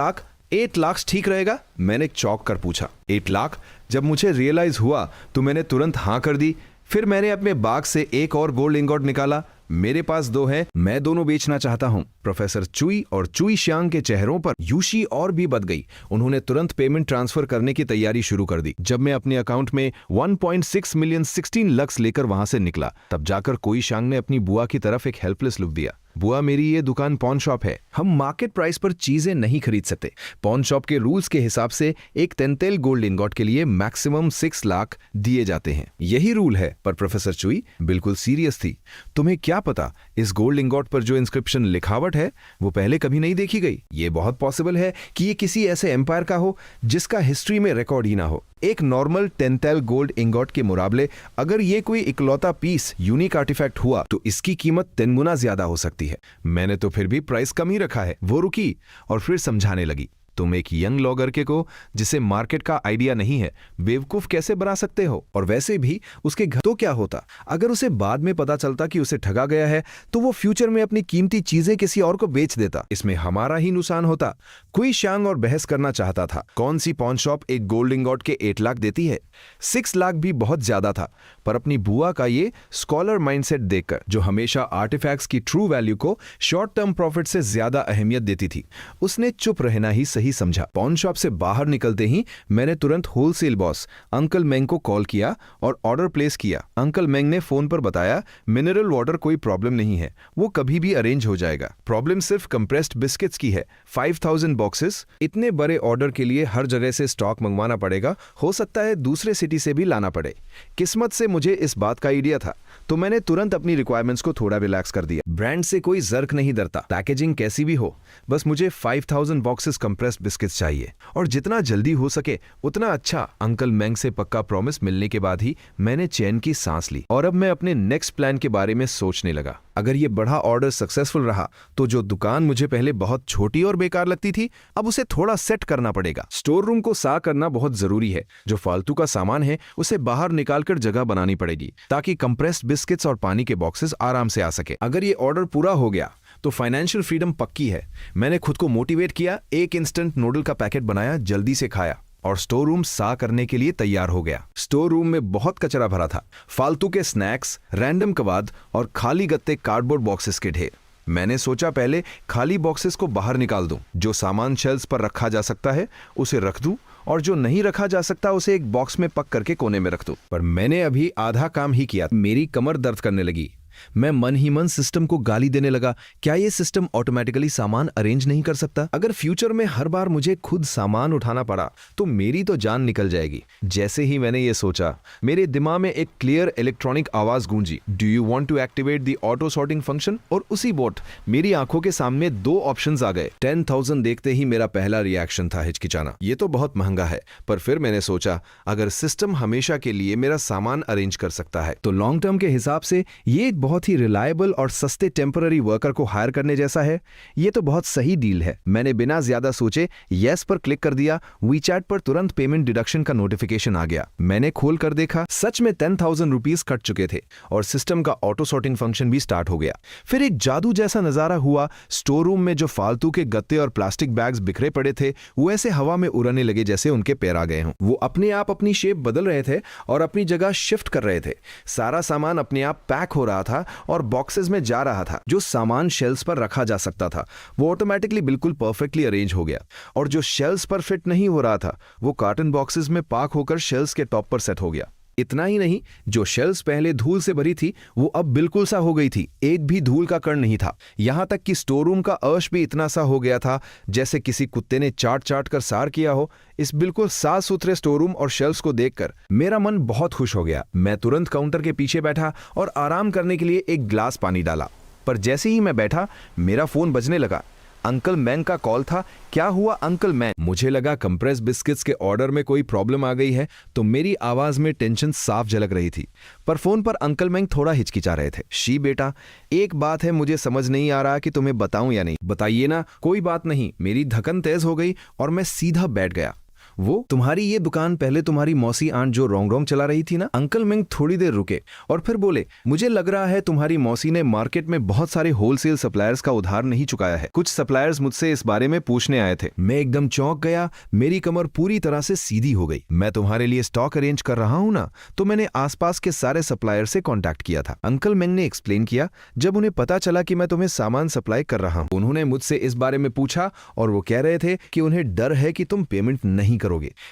लाख ठीक रहेगा? मैंने चौंक कर पूछा, 8 लाख? जब मुझे रियलाइज हुआ तो मैंने तुरंत हाँ कर दी। फिर मैंने अपने बाग से एक और गोल्ड इंगॉट निकाला। मेरे पास 2 हैं, मैं दोनों बेचना चाहता हूं। प्रोफेसर चुई और चुई शियांग के चेहरों पर यूशी और भी बद गई। उन्होंने तुरंत पेमेंट ट्रांसफर करने की तैयारी शुरू कर दी। जब मैं अपने अकाउंट में 1.6 मिलियन 16 लक्स लेकर वहां से निकला, तब जाकर कोई शियांग ने अपनी बुआ की तरफ एक हेल्पलेस लुक दिया। बुआ, मेरी ये दुकान पॉन शॉप है, हम मार्केट प्राइस पर चीजें नहीं खरीद सकते। पॉन शॉप के रूल्स के हिसाब से एक तेंतेल गोल्ड इंगॉट के लिए मैक्सिमम 6 लाख दिए जाते हैं, यही रूल है। पर प्रोफेसर चुई बिल्कुल सीरियस थी। तुम्हें क्या पता, इस गोल्ड इंगॉट पर जो इंस्क्रिप्शन लिखावट है वो पहले कभी नहीं देखी गई। ये बहुत पॉसिबल है कि ये किसी ऐसे एम्पायर का हो जिसका हिस्ट्री में रिकॉर्ड ही ना हो। एक नॉर्मल 10 तैल गोल्ड इंगॉट के मुकाबले अगर ये कोई इकलौता पीस यूनिक आर्टिफैक्ट हुआ तो इसकी कीमत 3 गुना ज्यादा हो सकती है। मैंने तो फिर भी प्राइस कम ही रखा है। वो रुकी और फिर समझाने लगी, तुम एक यंग लॉगर के को जिसे मार्केट का आइडिया नहीं है बेवकूफ कैसे बना सकते हो? और वैसे भी उसके घर तो क्या होता अगर उसे बाद में पता चलता कि उसे ठगा गया है, तो वो फ्यूचर में अपनी कीमती चीजें किसी और को बेच देता। इसमें हमारा ही नुकसान होता। कुई शियांग और बहस करना चाहता था, कौन सी पॉन शॉप एक गोल्ड इंगॉट के 8 लाख देती है? 6 लाख भी बहुत ज्यादा था। पर अपनी बुआ का ये स्कॉलर माइंडसेट देखकर, जो हमेशा आर्टिफैक्ट्स की ट्रू वैल्यू को शॉर्ट टर्म प्रॉफिट से ज्यादा अहमियत देती थी, उसने चुप रहना ही सही समझा। पॉन शॉप से बाहर निकलते ही मैंने तुरंत होलसेल बॉस अंकल मेंग को कॉल किया और ऑर्डर प्लेस किया। अंकल मेंग ने फोन पर बताया, मिनरल वाटर कोई प्रॉब्लम नहीं है, वो कभी भी अरेंज हो जाएगा। प्रॉब्लम सिर्फ कंप्रेस्ड बिस्किट्स की है। 5000 बॉक्सेस, इतने बड़े ऑर्डर के लिए हर जगह से स्टॉक मंगवाना पड़ेगा, हो सकता है दूसरे सिटी से भी लाना पड़े। किस्मत से मुझे इस बात का आइडिया था, तो मैंने तुरंत अपनी रिक्वायरमेंट्स को थोड़ा रिलैक्स कर दिया। ब्रांड से कोई जर्क नहीं डरता, पैकेजिंग कैसी भी हो, बस मुझे 5000 बॉक्सेस कंप्रेस्ड बिस्किट्स चाहिए और जितना जल्दी हो सके उतना अच्छा। अंकल मेंग से पक्का प्रॉमिस मिलने के बाद ही मैंने चैन की सांस ली और अब मैं अपने नेक्स्ट प्लान के बारे में सोचने लगा। अगर ये बड़ा ऑर्डर सक्सेसफुल रहा तो जो दुकान मुझे पहले बहुत छोटी और बेकार लगती थी, अब उसे थोड़ा सेट करना पड़ेगा। स्टोर रूम को साफ करना बहुत जरूरी है। जो फालतू का सामान है उसे बाहर निकालकर जगह बनानी पड़ेगी ताकि कंप्रेस्ड बिस्किट्स और पानी के बॉक्सेस आराम से आ सके। अगर ये ऑर्डर पूरा हो गया तो फाइनेंशियल फ्रीडम पक्की है। मैंने खुद को मोटिवेट किया, एक इंस्टेंट नूडल का पैकेट बनाया, जल्दी से खाया और स्टोर रूम साफ करने के लिए तैयार हो गया। स्टोर रूम में बहुत कचरा भरा था, फालतू के स्नैक्स, रैंडम कबाड़ और खाली गत्ते, कार्डबोर्ड बॉक्सेस के ढेर। मैंने सोचा पहले खाली बॉक्सेस को बाहर निकाल दूं, जो सामान शेल्फ्स पर रखा जा सकता है उसे रख दूं और जो नहीं रखा जा सकता उसे एक बॉक्स में पक करके कोने में रख दूं। पर मैंने अभी आधा काम ही किया, मेरी कमर दर्द करने लगी। मैं मन ही मन सिस्टम को गाली देने लगा, क्या ये सिस्टम ऑटोमेटिकली सामान अरेंज नहीं कर सकता? अगर फ्यूचर में हर बार मुझे खुद सामान उठाना पड़ा तो मेरी तो जान निकल जाएगी। जैसे ही मैंने ये सोचा, मेरे दिमाग में एक क्लियर इलेक्ट्रॉनिक आवाज गूंजी, do you want to activate the auto sorting function? और उसी वक्त मेरी आंखों के सामने 2 ऑप्शंस आ गए। 10,000 देखते ही मेरा पहला रिएक्शन था हिचकिचाना। ये तो बहुत महंगा है, पर फिर मैंने सोचा अगर सिस्टम हमेशा के लिए मेरा सामान अरेंज कर सकता है तो लॉन्ग टर्म के हिसाब से ये बहुत ही रिलायबल और सस्ते टेम्पररी वर्कर को हायर करने जैसा है। ये तो बहुत सही डील है। मैंने बिना ज्यादा सोचे यस पर क्लिक कर दिया। वीचैट पर तुरंत पेमेंट डिडक्शन का नोटिफिकेशन आ गया। मैंने खोल कर देखा, सच में 10,000 रुपीज कट चुके थे और सिस्टम का ऑटो सॉर्टिंग फंक्शन भी स्टार्ट हो गया। फिर एक जादू जैसा नजारा हुआ। स्टोर रूम में जो फालतू के गत्ते और प्लास्टिक बैग्स बिखरे पड़े थे वो ऐसे हवा में उड़ने लगे जैसे उनके पैर आ गए हों। वो अपने आप अपनी शेप बदल रहे थे और अपनी जगह शिफ्ट कर रहे थे। सारा सामान अपने आप पैक हो रहा था और बॉक्सेस में जा रहा था। जो सामान शेल्फ्स पर रखा जा सकता था वो ऑटोमेटिकली बिल्कुल परफेक्टली अरेंज हो गया और जो शेल्फ्स पर फिट नहीं हो रहा था वो कार्टन बॉक्सेस में पैक होकर शेल्फ्स के टॉप पर सेट हो गया। इतना ही नहीं, जो शेल्फ्स पहले धूल से भरी थी वो अब बिल्कुल सा हो गई थी। एक भी धूल का कण नहीं था। यहां तक कि स्टोर रूम का अर्श भी इतना सा हो गया था जैसे किसी कुत्ते ने चाट चाट कर सार किया हो। इस बिल्कुल साफ सुथरे स्टोर रूम और शेल्फ्स को देखकर मेरा मन बहुत खुश हो गया। मैं तुरंत काउंटर के पीछे बैठा और आराम करने के लिए एक ग्लास पानी डाला। पर जैसे ही मैं बैठा मेरा फोन बजने लगा। अंकल मैन का कॉल था। क्या हुआ अंकल मैन? मुझे लगा कंप्रेस बिस्किट्स के ऑर्डर में कोई प्रॉब्लम आ गई है, तो मेरी आवाज में टेंशन साफ झलक रही थी। पर फोन पर अंकल मैन थोड़ा हिचकिचा रहे थे। शी बेटा, एक बात है, मुझे समझ नहीं आ रहा कि तुम्हें बताऊं या नहीं। बताइए ना। कोई बात नहीं। मेरी धड़कन तेज हो गई और मैं सीधा बैठ गया। वो तुम्हारी ये दुकान पहले तुम्हारी मौसी आंट जो रोंग चला रही थी ना? अंकल मिंग थोड़ी देर रुके और फिर बोले, मुझे लग रहा है तुम्हारी मौसी ने मार्केट में बहुत सारे होलसेल सप्लायर्स का उधार नहीं चुकाया है। कुछ सप्लायर्स मुझसे इस बारे में पूछने आए थे। मैं एकदम चौंक गया। मेरी कमर पूरी तरह से सीधी हो गई। मैं तुम्हारे लिए स्टॉक अरेंज कर रहा हूं ना, तो मैंने आसपास के सारे सप्लायर से कॉन्टैक्ट किया था। अंकल मिंग ने एक्सप्लेन किया। जब उन्हें पता चला कि मैं तुम्हें सामान सप्लाई कर रहा हूं, उन्होंने मुझसे इस बारे में पूछा और वो कह रहे थे कि उन्हें डर है कि तुम पेमेंट नहीं करोगे।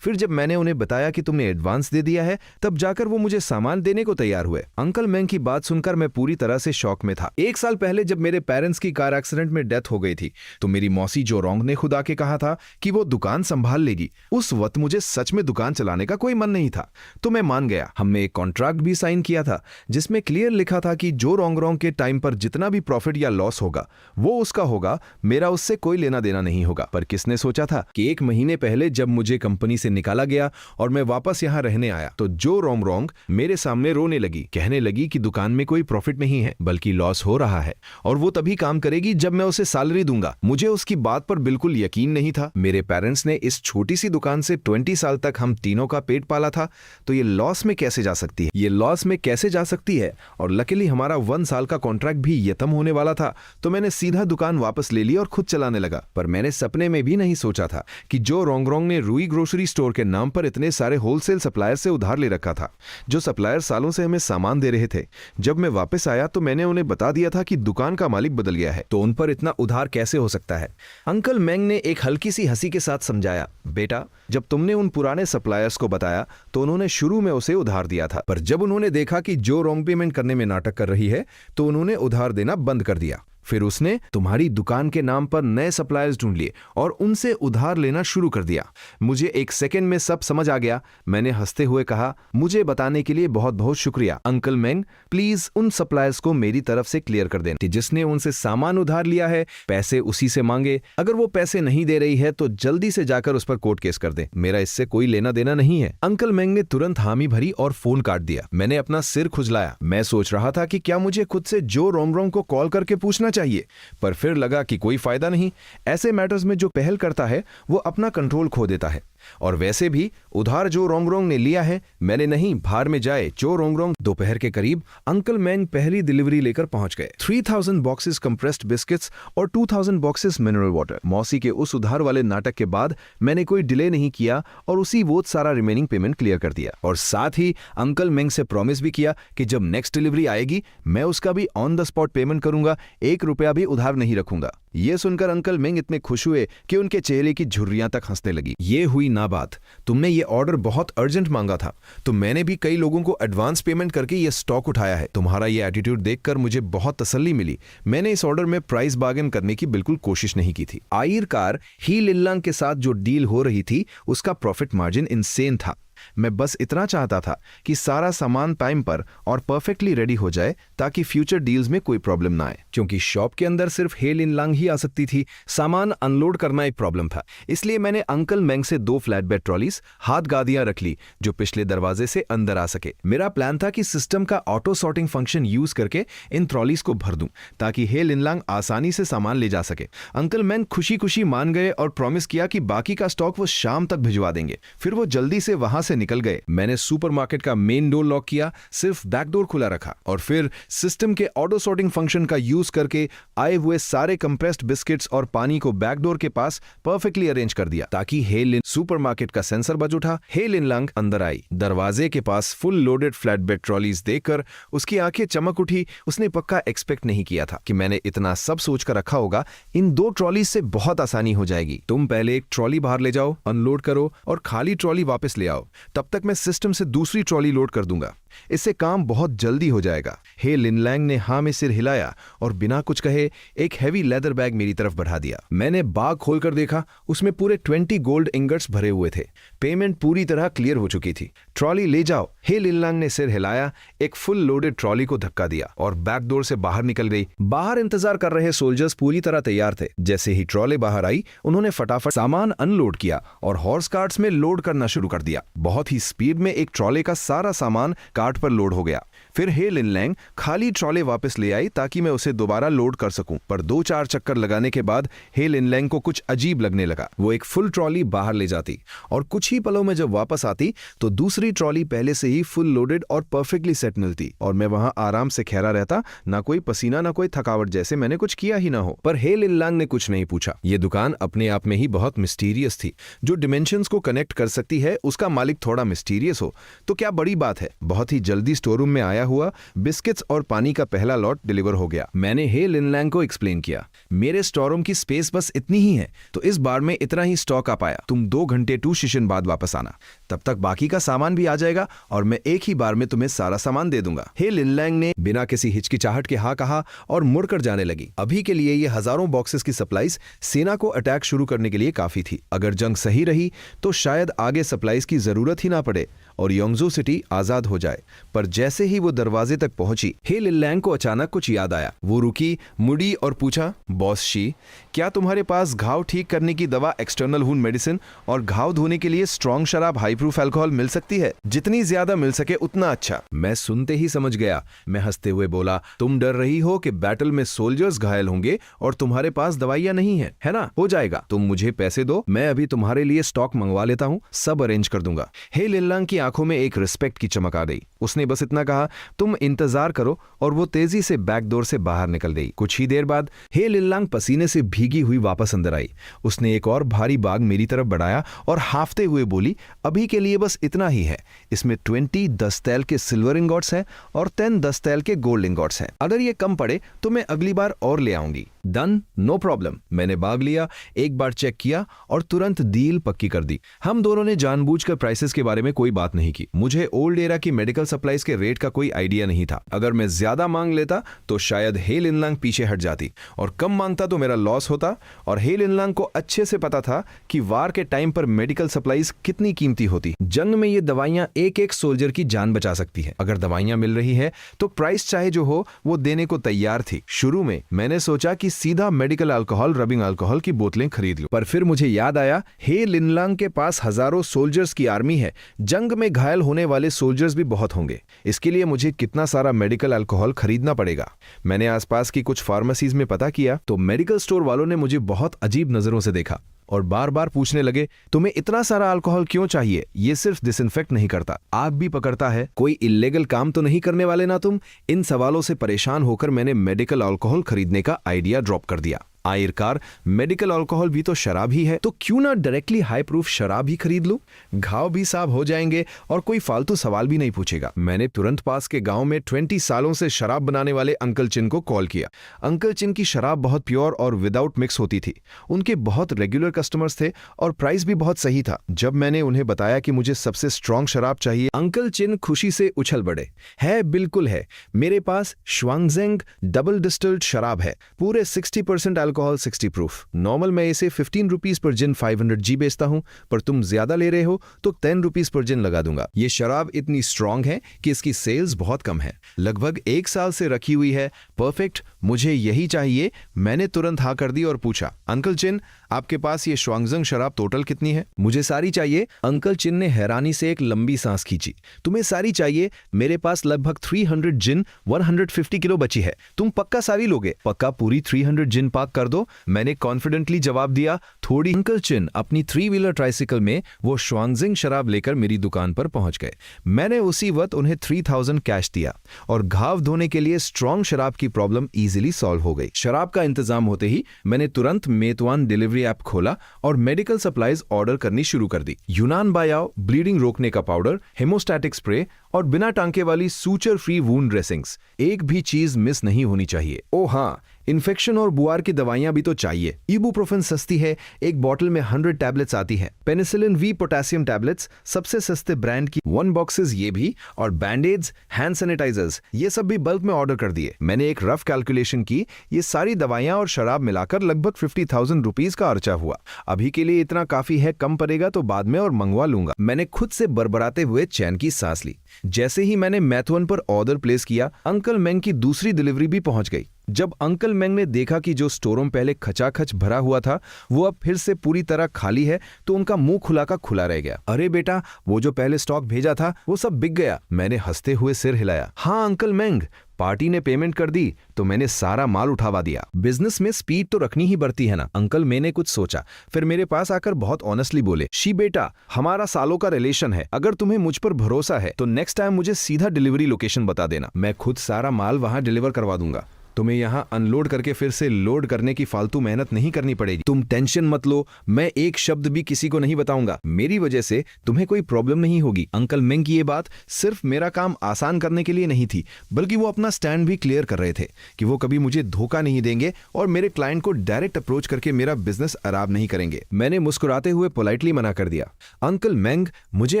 फिर जब मैंने उन्हें बताया कि तुमने एडवांस दे दिया है, तब जाकर वो मुझे सामान देने को तैयार हुए। अंकल मैंग की बात सुनकर मैं पूरी तरह से शॉक में था। 1 साल पहले जब मेरे पेरेंट्स की कार एक्सीडेंट में डेथ हो गई थी, तो मेरी मौसी जो रोंग ने खुद आके कहा था कि वो दुकान संभाल लेगी। उस वक्त मुझे सच में दुकान चलाने का कोई मन नहीं था, तो मैं मान गया। हमने एक कॉन्ट्रैक्ट भी साइन किया था जिसमें क्लियर लिखा था कि जो रोंग के टाइम पर जितना भी प्रॉफिट या लॉस होगा वो उसका होगा, मेरा उससे कोई लेना देना नहीं होगा। पर किसने सोचा था कि 1 महीने पहले जब मुझे कंपनी से निकाला गया और मैं वापस यहां रहने आया, तो जो रोंग मेरे सामने रोने लगी, कहने लगी कि दुकान में कोई प्रॉफिट नहीं है बल्कि लॉस हो रहा है और वो तभी काम करेगी जब मैं उसे सैलरी दूंगा। मुझे उसकी बात पर बिल्कुल यकीन नहीं था। मेरे पेरेंट्स ने इस छोटी सी दुकान से 20 साल तक हम तीनों का पेट पाला था, तो ये लॉस में कैसे जा सकती है? ये लॉस में कैसे जा सकती है? और लकीली हमारा 1 साल का कॉन्ट्रैक्ट भी खत्म होने वाला था, तो मैंने सीधा दुकान वापस ले ली और खुद चलाने लगा। पर मैंने सपने में भी नहीं सोचा था कि जो रोंग ने रूई ग्रोसरी स्टोर के नाम पर इतने सारे होलसेल सप्लायर से उधार ले रखा था, जो सप्लायर सालों से हमें सामान दे रहे थे। जब मैं वापस आया तो मैंने उन्हें बता दिया था कि दुकान का मालिक बदल गया है, तो उन पर इतना उधार कैसे हो सकता है? अंकल मैंग ने एक हल्की सी हंसी के साथ समझाया, बेटा, जब तुमने उन पुराने सप्लायर्स को बताया तो उन्होंने शुरू में उसे उधार दिया था, पर जब उन्होंने देखा कि जो रोंग पेमेंट करने में नाटक कर रही है तो उन्होंने उधार देना बंद कर दिया। फिर उसने तुम्हारी दुकान के नाम पर नए सप्लायर्स ढूंढ लिए और उनसे उधार लेना शुरू कर दिया। मुझे 1 सेकंड में सब समझ आ गया। मैंने हंसते हुए कहा, मुझे बताने के लिए बहुत बहुत शुक्रिया अंकल मैंग। प्लीज उन सप्लायर्स को मेरी तरफ से क्लियर कर देना। जिसने उनसे सामान उधार लिया है पैसे उसी से मांगे। अगर वो पैसे नहीं दे रही है तो जल्दी से जाकर उस पर कोर्ट केस कर दे। मेरा इससे कोई लेना देना नहीं है। अंकल मैंग ने तुरंत हामी भरी और फोन काट दिया। मैंने अपना सिर खुजलाया। मैं सोच रहा था कि क्या मुझे खुद से जो रोंग को कॉल करके पूछना चाहिए, पर फिर लगा कि कोई फायदा नहीं। ऐसे मैटर्स में जो पहल करता है वो अपना कंट्रोल खो देता है। और वैसे भी उधार जो रोंगरोंग ने लिया है मैंने नहीं, भार में जाए जो रोंगरोंग। दोपहर के करीब अंकल मैंग पहली डिलीवरी लेकर पहुंच गए। 3000 बॉक्सेस कंप्रेस्ड बिस्किट्स और 2000 बॉक्सेस मिनरल वाटर। मौसी के उस उधार वाले नाटक के बाद मैंने कोई डिले नहीं किया और उसी वोट सारा रिमेनिंग पेमेंट क्लियर कर दिया, और साथ ही अंकल मैंग से प्रॉमिस भी किया कि जब नेक्स्ट डिलीवरी आएगी मैं उसका भी ऑन द स्पॉट पेमेंट करूंगा, 1 रुपया भी उधार नहीं रखूंगा। ये सुनकर अंकल मिंग इतने खुश हुए कि उनके चेहरे की झुर्रियां तक हंसने लगी। ये हुई ना बात, तुमने ये ऑर्डर बहुत अर्जेंट मांगा था तो मैंने भी कई लोगों को एडवांस पेमेंट करके ये स्टॉक उठाया है। तुम्हारा ये एटीट्यूड देखकर मुझे बहुत तसल्ली मिली। मैंने इस ऑर्डर में प्राइस बार्गेन करने की बिल्कुल कोशिश नहीं की थी। आखिरकार ही लिनलांग के साथ जो डील हो रही थी उसका प्रॉफिट मार्जिन इनसेन था। मैं बस इतना चाहता था कि सारा सामान टाइम पर और परफेक्टली रेडी हो जाए ताकि फ्यूचर डील्स में कोई प्रॉब्लम ना आए, क्योंकि शॉप के अंदर सिर्फ हे लिनलांग ही आ सकती थी। सामान अनलोड करना एक प्रॉब्लम था, इसलिए मैंने अंकल मैंग से 2 फ्लैट बेड ट्रॉलीज हाथ गादियां रख ली जो पिछले दरवाजे से अंदर आ सके। मेरा प्लान था कि सिस्टम का ऑटो सॉर्टिंग फंक्शन यूज करके इन ट्रॉलीज को भर दूं ताकि हे लिनलांग आसानी से सामान ले जा सके। अंकल मैंग खुशी खुशी मान गए और प्रॉमिस किया कि बाकी का स्टॉक वो शाम तक भिजवा देंगे। फिर वो जल्दी से वहां से निकल गए। मैंने सुपरमार्केट का मेन डोर लॉक किया, सिर्फ बैक डोर खुला रखा और फिर सिस्टम के ऑटो सॉर्टिंग फंक्शन का यूज करके आए हुए सारे कंप्रेस्ड बिस्किट्स और पानी को बैक डोर के पास परफेक्टली अरेंज कर दिया ताकि हे लिन सुपरमार्केट का सेंसर बज उठा। हे लिनलांग अंदर आई। दरवाजे के पास full loaded flat bed trolleys देखकर उसकी आंखें चमक उठी। उसने पक्का एक्सपेक्ट नहीं किया था कि मैंने इतना सब सोच कर रखा होगा। इन 2 ट्रॉलीज से बहुत आसानी हो जाएगी। तुम पहले एक ट्रॉली बाहर ले जाओ, अनलोड करो और खाली ट्रॉली वापस ले आओ, तब तक मैं सिस्टम से दूसरी ट्रॉली लोड कर दूंगा। इससे काम बहुत जल्दी हो जाएगा। हे लिनलांग ने हाँ में सिर हिलाया और बिना कुछ कहे एक हैवी लेदर बैग मेरी तरफ बढ़ा दिया। मैंने बैग खोलकर देखा, उसमें पूरे 20 गोल्ड इंगट्स भरे हुए थे। पेमेंट पूरी तरह क्लियर हो चुकी थी। ट्रॉली ले जाओ। हे लिनलांग ने सिर हिलाया, एक फुल लोडेड ट्रॉली को धक्का दिया और बैक डोर से बाहर निकल गई। बाहर इंतजार कर रहे सोल्जर्स पूरी तरह तैयार थे। जैसे ही ट्रॉली बाहर आई उन्होंने फटाफट सामान अनलोड किया और हॉर्स कार्ट्स में लोड करना शुरू कर दिया। बहुत ही स्पीड में एक ट्रॉली का सारा सामान कार्ट पर लोड हो गया। फिर हे लिनलांग खाली ट्रॉली वापस ले आई ताकि मैं उसे दोबारा लोड कर सकूं, पर 2-4 चक्कर लगाने के बाद हे लिनलांग को कुछ अजीब लगने लगा। वो एक फुल ट्रॉली बाहर ले जाती और कुछ ही पलों में जब वापस आती तो दूसरी ट्रॉली पहले से ही फुल लोडेड और परफेक्टली सेट मिलती और मैं वहां आराम से खैरा रहता, ना कोई पसीना ना कोई थकावट, जैसे मैंने कुछ किया ही ना हो। पर हे लिनलांग ने कुछ नहीं पूछा। ये दुकान अपने आप में ही बहुत मिस्टीरियस थी। जो डिमेंशंस को कनेक्ट कर सकती है उसका मालिक थोड़ा मिस्टीरियस हो तो क्या बड़ी बात है। बहुत ही जल्दी स्टोर रूम में आया हुआ बिस्किट्स और पानी का पहला लॉट डिलीवर हो गया। मैंने हे लिनलांग को एक्सप्लेन किया, मेरे स्टोर रूम की स्पेस बस इतनी ही है तो इस बार में इतना ही स्टॉक आ पाया। तुम 2 घंटे 2 सेशन बाद वापस आना, तब तक बाकी का सामान भी आ जाएगा और मैं एक ही बार में तुम्हें सारा सामान दे दूंगा। हे लिनलांग ने बिना किसी हिचकिचाहट के हाँ कहा और मुड़कर जाने लगी। अभी के लिए ये हजारों बॉक्सेस की सप्लाईज सेना को अटैक शुरू करने के लिए काफी थी। अगर जंग सही रही तो शायद आगे सप्लाईज की जरूरत ही ना पड़े और योंगजू सिटी आजाद हो जाए। पर जैसे ही वो दरवाजे तक पहुंची हे लिनलांग को अचानक कुछ याद आया। वो रुकी, मुड़ी और पूछा, बॉस शी, क्या तुम्हारे पास घाव ठीक करने की दवा, एक्सटर्नल वुंड मेडिसिन और घाव धोने के लिए स्ट्रॉन्ग शराब, हाई प्रूफ अल्कोहल मिल सकती है? जितनी ज्यादा मिल सके उतना अच्छा। मैं सुनते ही समझ गया। मैं हंसते हुए बोला, तुम डर रही हो कि बैटल में सोल्जर्स घायल होंगे और तुम्हारे पास दवाइयां नहीं है, है ना? हो जाएगा, तुम मुझे पैसे दो, मैं अभी तुम्हारे लिए स्टॉक मंगवा लेता हूँ, सब अरेंज कर दूंगा। हे लिनलांग की आंखों में एक रिस्पेक्ट की चमक आ गई। उसने बस इतना कहा, तुम इंतजार करो, और वो तेजी से बैक डोर से बाहर निकल गई। कुछ ही देर बाद हे लिनलांग पसीने से भीगी हुई वापस अंदर आई। उसने एक और भारी बैग मेरी तरफ बढ़ाया और हाफते हुए बोली, अभी के लिए बस इतना ही है। इसमें 20 10 तैल के सिल्वर इंगॉट्स हैं और 10 10 तैल के गोल्ड इंगॉट्स हैं। अगर ये कम पड़े तो मैं अगली बार और ले आऊंगी। Done, no problem. मैंने बैग लिया, एक बार चेक किया और तुरंत डील पक्की कर दी। हम दोनों ने जानबूझकर प्राइसेस के बारे में कोई बात नहीं की। मुझे ओल्ड एरा की मेडिकल सप्लाईज के रेट का कोई आइडिया नहीं था। अगर मैं ज्यादा मांग लेता तो शायद हे लिनलांग पीछे हट जाती और कम मांगता तो मेरा लॉस होता। और हे लिनलांग को अच्छे से पता था कि वार के टाइम पर मेडिकल सप्लाईज कितनी कीमती होती। जंग में ये दवाइयां एक एक सोल्जर की जान बचा सकती है। अगर दवाइयां मिल रही है तो प्राइस चाहे जो हो वो देने को तैयार थी। शुरू में मैंने सोचा कि सीधा मेडिकल अल्कोहल, रबिंग अल्कोहल की बोतलें खरीद लूं, पर फिर मुझे याद आया हे लिनलांग के पास हजारों सोल्जर्स की आर्मी है। जंग में घायल होने वाले सोल्जर्स भी बहुत होंगे। इसके लिए मुझे कितना सारा मेडिकल अल्कोहल खरीदना पड़ेगा। मैंने आसपास की कुछ फार्मेसीज में पता किया तो मेडिकल स्टोर वालों ने मुझे बहुत अजीब नजरों से देखा। और बार बार पूछने लगे, तुम्हें इतना सारा अल्कोहल क्यों चाहिए? ये सिर्फ डिसइंफेक्ट नहीं करता, आग भी पकड़ता है। कोई इल्लीगल काम तो नहीं करने वाले ना तुम? इन सवालों से परेशान होकर मैंने मेडिकल अल्कोहल खरीदने का आइडिया ड्रॉप कर दिया। आखिरकार मेडिकल अल्कोहल भी तो शराब ही है, तो क्यों ना डायरेक्टली हाई प्रूफ शराब ही खरीद लूं? घाव भी साफ हो जाएंगे और कोई फालतू सवाल भी नहीं पूछेगा। मैंने तुरंत पास के गांव में 20 सालों से शराब बनाने वाले अंकल चिन को कॉल किया। अंकल चिन की शराब बहुत प्योर और विदाउट मिक्स होती थी। उनके बहुत रेगुलर कस्टमर्स थे और प्राइस भी बहुत सही था। जब मैंने उन्हें बताया कि मुझे सबसे स्ट्रांग शराब चाहिए, अंकल चिन खुशी से उछल पड़े। है, बिल्कुल है, मेरे पास श्वांगजेंग डबल डिस्टिल्ड शराब है, पूरे 60% अल्कोहल, 60 प्रूफ। नॉर्मल मैं इसे 15 रुपीज पर जिन 500G बेचता हूं, पर तुम ज्यादा ले रहे हो तो 10 रुपीज पर जिन लगा दूंगा। ये शराब इतनी स्ट्रांग है कि इसकी सेल्स बहुत कम है, लगभग 1 साल से रखी हुई है। परफेक्ट, मुझे यही चाहिए। मैंने तुरंत हाँ कर दी और पूछा, अंकल चिन, आपके पास ये श्वांगजेंग शराब टोटल कितनी है? मुझे सारी चाहिए। अंकल चिन ने हैरानी से एक लंबी सांस खींची। तुम्हें सारी चाहिए? मेरे पास लगभग 300 जिन 150 किलो बची है। तुम पक्का सारी लोगे? पक्का पूरी 300 जिन पाक कर दो, मैंने कॉन्फिडेंटली जवाब दिया। थोड़ी अंकल चिन अपनी 3 व्हीलर ट्राइसिकल में वो श्वांगजेंग शराब लेकर मेरी दुकान पर पहुंच गए। मैंने उसी वक्त उन्हें 3000 कैश दिया और घाव धोने के लिए स्ट्रांग शराब की प्रॉब्लम इजीली सॉल्व हो गई। शराब का इंतजाम होते ही मैंने तुरंत मेतवान डिलीवरी ऐप खोला और मेडिकल सप्लाईज ऑर्डर करनी शुरू कर दी। यूनान बायाओ ब्लीडिंग रोकने का पाउडर, हेमोस्टैटिक स्प्रे और बिना टांके वाली सूचर फ्री वूंड ड्रेसिंग्स, एक भी चीज मिस नहीं होनी चाहिए। ओ हाँ, इन्फेक्शन और बुआर की दवाइयां भी तो चाहिए। इबुप्रोफेन सस्ती है, एक बॉटल में 100 टैबलेट्स आती है। पेनिसिलिन वी पोटेशियम टैबलेट्स सबसे सस्ते ब्रांड की 1 बॉक्सेस ये भी, और बैंडेड्स, हैंड सैनिटाइजर्स, ये सब भी बल्क में ऑर्डर कर दिए। मैंने एक रफ कैलकुलेशन की, ये सारी दवाइयां और शराब मिलाकर लगभग 50,000 रुपीज का खर्चा हुआ। अभी के लिए इतना काफी है, कम पड़ेगा तो बाद में और मंगवा लूंगा। मैंने खुद से बरबराते हुए चैन की सांस ली। जैसे ही मैंने मैथवन पर ऑर्डर प्लेस किया, अंकल मेंग की दूसरी डिलीवरी भी पहुंच गई। जब अंकल मेंग ने देखा कि जो स्टोर में पहले खचाखच भरा हुआ था वो अब फिर से पूरी तरह खाली है, तो उनका मुंह खुला का खुला रह गया। अरे बेटा, वो जो पहले स्टॉक भेजा था वो सब बिक गया। मैंने हंसते हुए सिर हिलाया। हाँ अंकल मेंग, पार्टी ने पेमेंट कर दी तो मैंने सारा माल उठावा दिया। बिजनेस में स्पीड तो रखनी ही बढ़ती है ना। अंकल मैंने कुछ सोचा, फिर मेरे पास आकर बहुत ऑनेस्टली बोले, शी बेटा, हमारा सालों का रिलेशन है, अगर तुम्हें मुझ पर भरोसा है तो नेक्स्ट टाइम मुझे सीधा डिलीवरी लोकेशन बता देना, मैं खुद सारा माल वहां डिलीवर करवा दूंगा। तुम्हें यहाँ अनलोड करके फिर से लोड करने की फालतू मेहनत नहीं करनी पड़ेगी। तुम टेंशन मत लो, मैं एक शब्द भी किसी को नहीं बताऊंगा। मेरी वजह से तुम्हें कोई प्रॉब्लम नहीं होगी। अंकल मेंग की ये बात सिर्फ मेरा काम आसान करने के लिए नहीं थी, बल्कि वो अपना स्टैंड भी क्लियर कर रहे थे कि वो कभी मुझे धोखा नहीं देंगे और मेरे क्लाइंट को डायरेक्ट अप्रोच करके मेरा बिजनेस खराब नहीं करेंगे। मैंने मुस्कुराते हुए पोलाइटली मना कर दिया, अंकल मेंग, मुझे